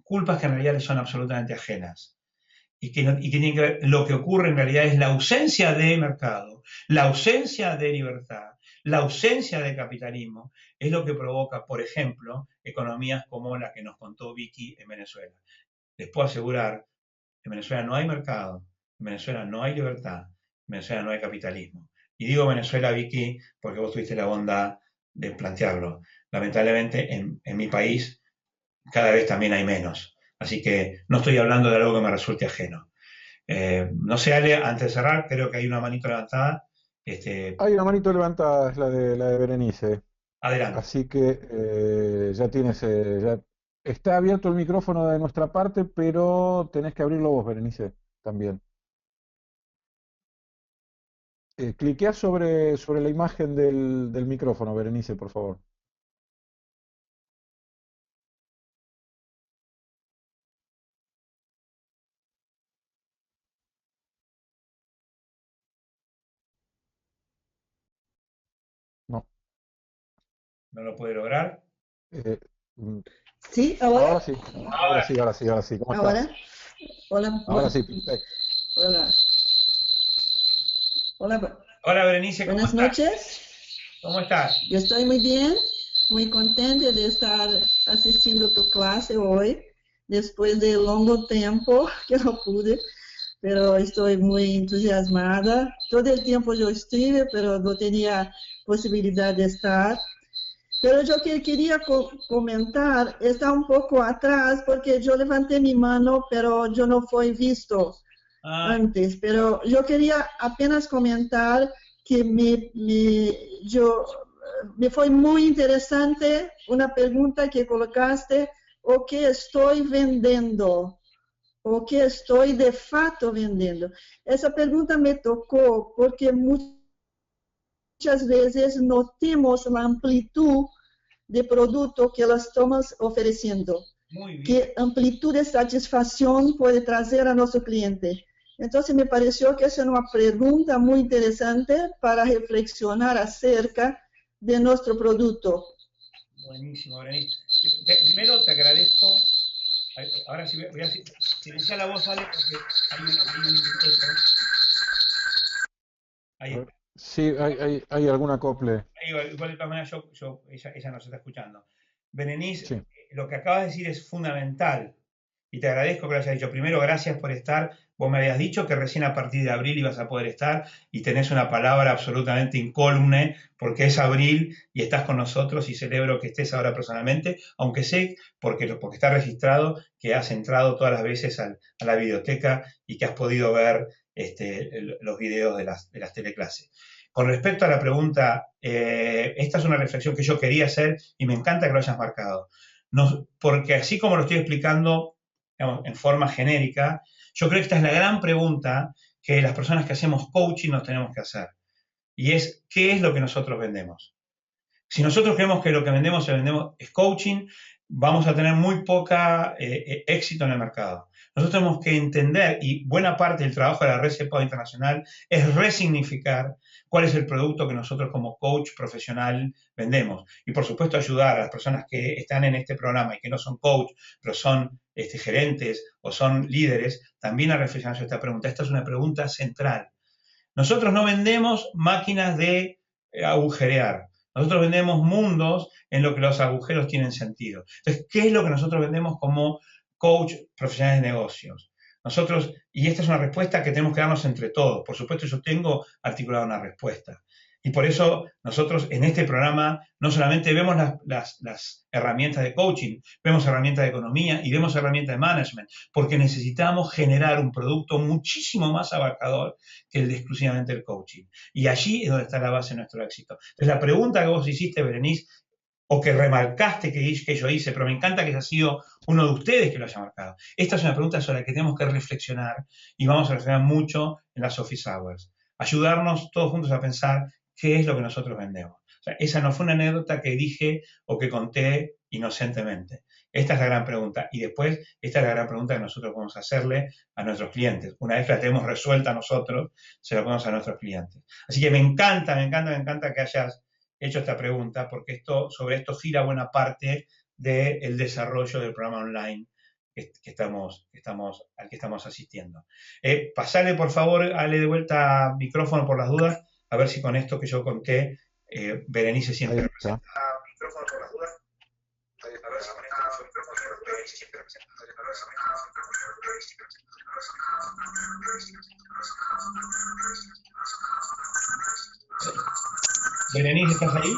culpas que en realidad le son absolutamente ajenas. Y que tienen que ver, lo que ocurre en realidad es la ausencia de mercado, la ausencia de libertad, la ausencia de capitalismo, es lo que provoca, por ejemplo, economías como la que nos contó Vicky en Venezuela. Les puedo asegurar, en Venezuela no hay mercado, en Venezuela no hay libertad, en Venezuela no hay capitalismo. Y digo Venezuela, Vicky, porque vos tuviste la bondad de plantearlo. Lamentablemente, en mi país cada vez también hay menos. Así que no estoy hablando de algo que me resulte ajeno. No sé, Ale, antes de cerrar, creo que hay una manito levantada.
Hay una manito levantada, es la de Berenice.
Adelante.
Así que ya está abierto el micrófono de nuestra parte, pero tenés que abrirlo vos, Berenice, también. Cliquea sobre la imagen del micrófono, Berenice, por favor. No.
¿No lo puede lograr?
Eh, mm,
Sí, ahora,
ahora sí, ahora sí, ahora sí, ahora sí. ¿Cómo
ahora.
estás?
Hola,
Ahora sí, perfecto.
hola, hola,
Hola, Berenice, ¿cómo
buenas
estás?
noches.
¿Cómo estás?
Yo estoy muy bien, muy contenta de estar asistiendo tu clase hoy, después de largo tiempo que no pude, pero estoy muy entusiasmada. Todo el tiempo yo estuve, pero no tenía posibilidad de estar. Pero yo que quería comentar, está un poco atrás porque yo levanté mi mano, pero yo no fui visto antes. Pero yo quería apenas comentar que me fue muy interesante una pregunta que colocaste, o que estoy vendiendo, o que estoy de facto vendiendo. Esa pregunta me tocó porque muchas veces no tenemos la amplitud de producto que las estamos ofreciendo.
Muy bien.
¿Qué amplitud de satisfacción puede traer a nuestro cliente? Entonces me pareció que esa es una pregunta muy interesante para reflexionar acerca de nuestro producto.
Buenísimo, Berenice. Primero te agradezco. Ahora sí voy a silenciar la voz, Ale, porque hay un eco. Ahí.
Sí, hay algún acople.
Igual de todas maneras, ella nos está escuchando. Berenice,
Sí.
lo que acabas de decir es fundamental y te agradezco que lo hayas dicho. Primero, gracias por estar. Vos me habías dicho que recién a partir de abril ibas a poder estar y tenés una palabra absolutamente incólume porque es abril y estás con nosotros y celebro que estés ahora personalmente, aunque sé, porque está registrado, que has entrado todas las veces a la biblioteca y que has podido ver los videos de las teleclases. Con respecto a la pregunta, esta es una reflexión que yo quería hacer y me encanta que lo hayas marcado. Porque así como lo estoy explicando, digamos, en forma genérica, yo creo que esta es la gran pregunta que las personas que hacemos coaching nos tenemos que hacer. Y es, ¿qué es lo que nosotros vendemos? Si nosotros creemos que lo que vendemos es coaching, vamos a tener muy poca éxito en el mercado. Nosotros tenemos que entender, y buena parte del trabajo de la Red CEPAO Internacional es resignificar cuál es el producto que nosotros como coach profesional vendemos. Y por supuesto ayudar a las personas que están en este programa y que no son coach, pero son gerentes o son líderes, también a reflexionar sobre esta pregunta. Esta es una pregunta central. Nosotros no vendemos máquinas de agujerear. Nosotros vendemos mundos en los que los agujeros tienen sentido. Entonces, ¿qué es lo que nosotros vendemos como coach profesionales de negocios? Nosotros, y esta es una respuesta que tenemos que darnos entre todos. Por supuesto, yo tengo articulada una respuesta. Y por eso nosotros en este programa no solamente vemos las herramientas de coaching, vemos herramientas de economía y vemos herramientas de management, porque necesitamos generar un producto muchísimo más abarcador que el de exclusivamente el coaching. Y allí es donde está la base de nuestro éxito. Entonces, la pregunta que vos hiciste, Berenice, o que remarcaste que yo hice, pero me encanta que haya sido uno de ustedes que lo haya marcado. Esta es una pregunta sobre la que tenemos que reflexionar y vamos a reflexionar mucho en las office hours. ayudarnos todos juntos a pensar qué es lo que nosotros vendemos. O sea, esa no fue una anécdota que dije o que conté inocentemente. Esta es la gran pregunta. Y después, esta es la gran pregunta que nosotros podemos hacerle a nuestros clientes. Una vez que la tenemos resuelta nosotros, se la ponemos a nuestros clientes. Así que me encanta que hayas hecho esta pregunta, porque sobre esto gira buena parte del desarrollo del programa online al que estamos asistiendo. Pasale, por favor, Ale, de vuelta micrófono por las dudas, a ver si con esto que yo conté, Berenice siempre representa. Micrófono por las dudas. A ver si con esto Berenice siempre representa. Berenice, ¿estás ahí?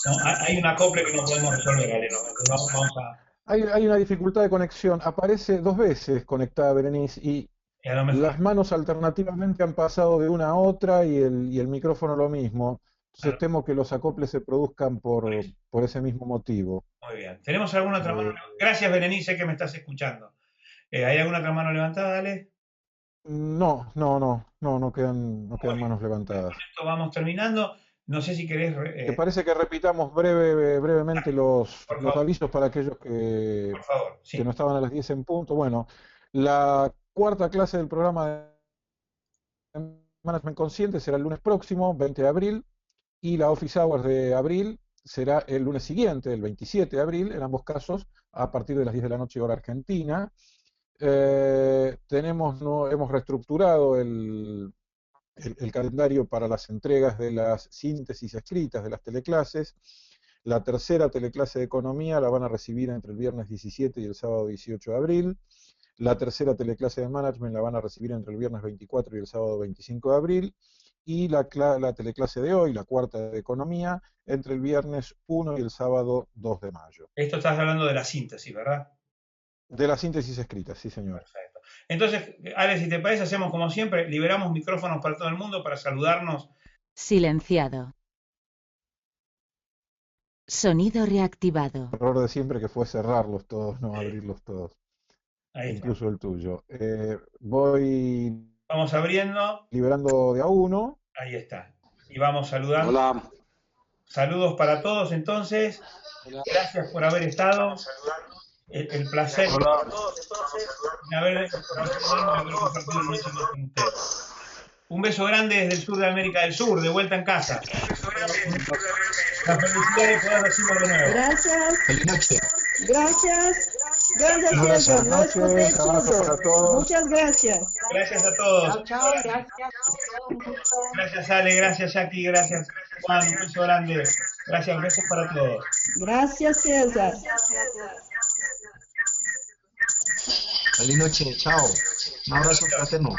No, hay un acople que no podemos resolver, Ale, ¿no? Entonces vamos a...
Hay una dificultad de conexión. Aparece 2 veces conectada Berenice y
a lo mejor...
las manos alternativamente han pasado de una a otra y el micrófono lo mismo. Entonces temo que los acoples se produzcan por ese mismo motivo.
Muy bien. ¿Tenemos alguna otra mano? Gracias, Berenice, que me estás escuchando. ¿Hay alguna otra mano levantada, Ale?
No quedan manos levantadas.
Con esto vamos terminando. No sé si querés...
¿Te parece que repitamos brevemente los avisos para aquellos que,
por favor, sí,
que no estaban a las 10 en punto? Bueno, la 4ª clase del programa de Management Consciente será el lunes próximo, 20 de abril, y la Office Hours de abril será el lunes siguiente, el 27 de abril, en ambos casos, a partir de las 10 de la noche hora argentina. Hemos reestructurado el calendario para las entregas de las síntesis escritas de las teleclases. La 3ª teleclase de economía la van a recibir entre el viernes 17 y el sábado 18 de abril. La 3ª teleclase de management la van a recibir entre el viernes 24 y el sábado 25 de abril. Y la teleclase de hoy, la 4ª de economía, entre el viernes 1 y el sábado 2 de mayo.
Esto estás hablando de la síntesis, ¿verdad?
De la síntesis escrita, sí señor.
Perfecto. Entonces, Ale, si te parece, hacemos como siempre, liberamos micrófonos para todo el mundo para saludarnos.
Silenciado. Sonido reactivado.
El error de siempre que fue cerrarlos todos, no abrirlos todos.
Ahí
incluso
está.
el tuyo. Voy
Vamos abriendo.
liberando de a uno.
Ahí está. Y vamos saludando.
Hola.
Saludos para todos entonces.
Hola.
Gracias por haber estado. El placer de haber compartido el noche con ustedes. Un beso grande desde el sur de América del Sur, de vuelta en casa. La felicidad de poder decirlo de nuevo.
Gracias.
Feliz noche.
Gracias. Gracias, César. Lo escuché todo. Muchas gracias.
Gracias a todos.
Chao, gracias.
Gracias, Ale. Gracias, Jackie. Gracias, Juan. Un beso grande. Gracias, besos para todos.
Gracias, César.
Feliz noche. Chao. Un abrazo fraterno.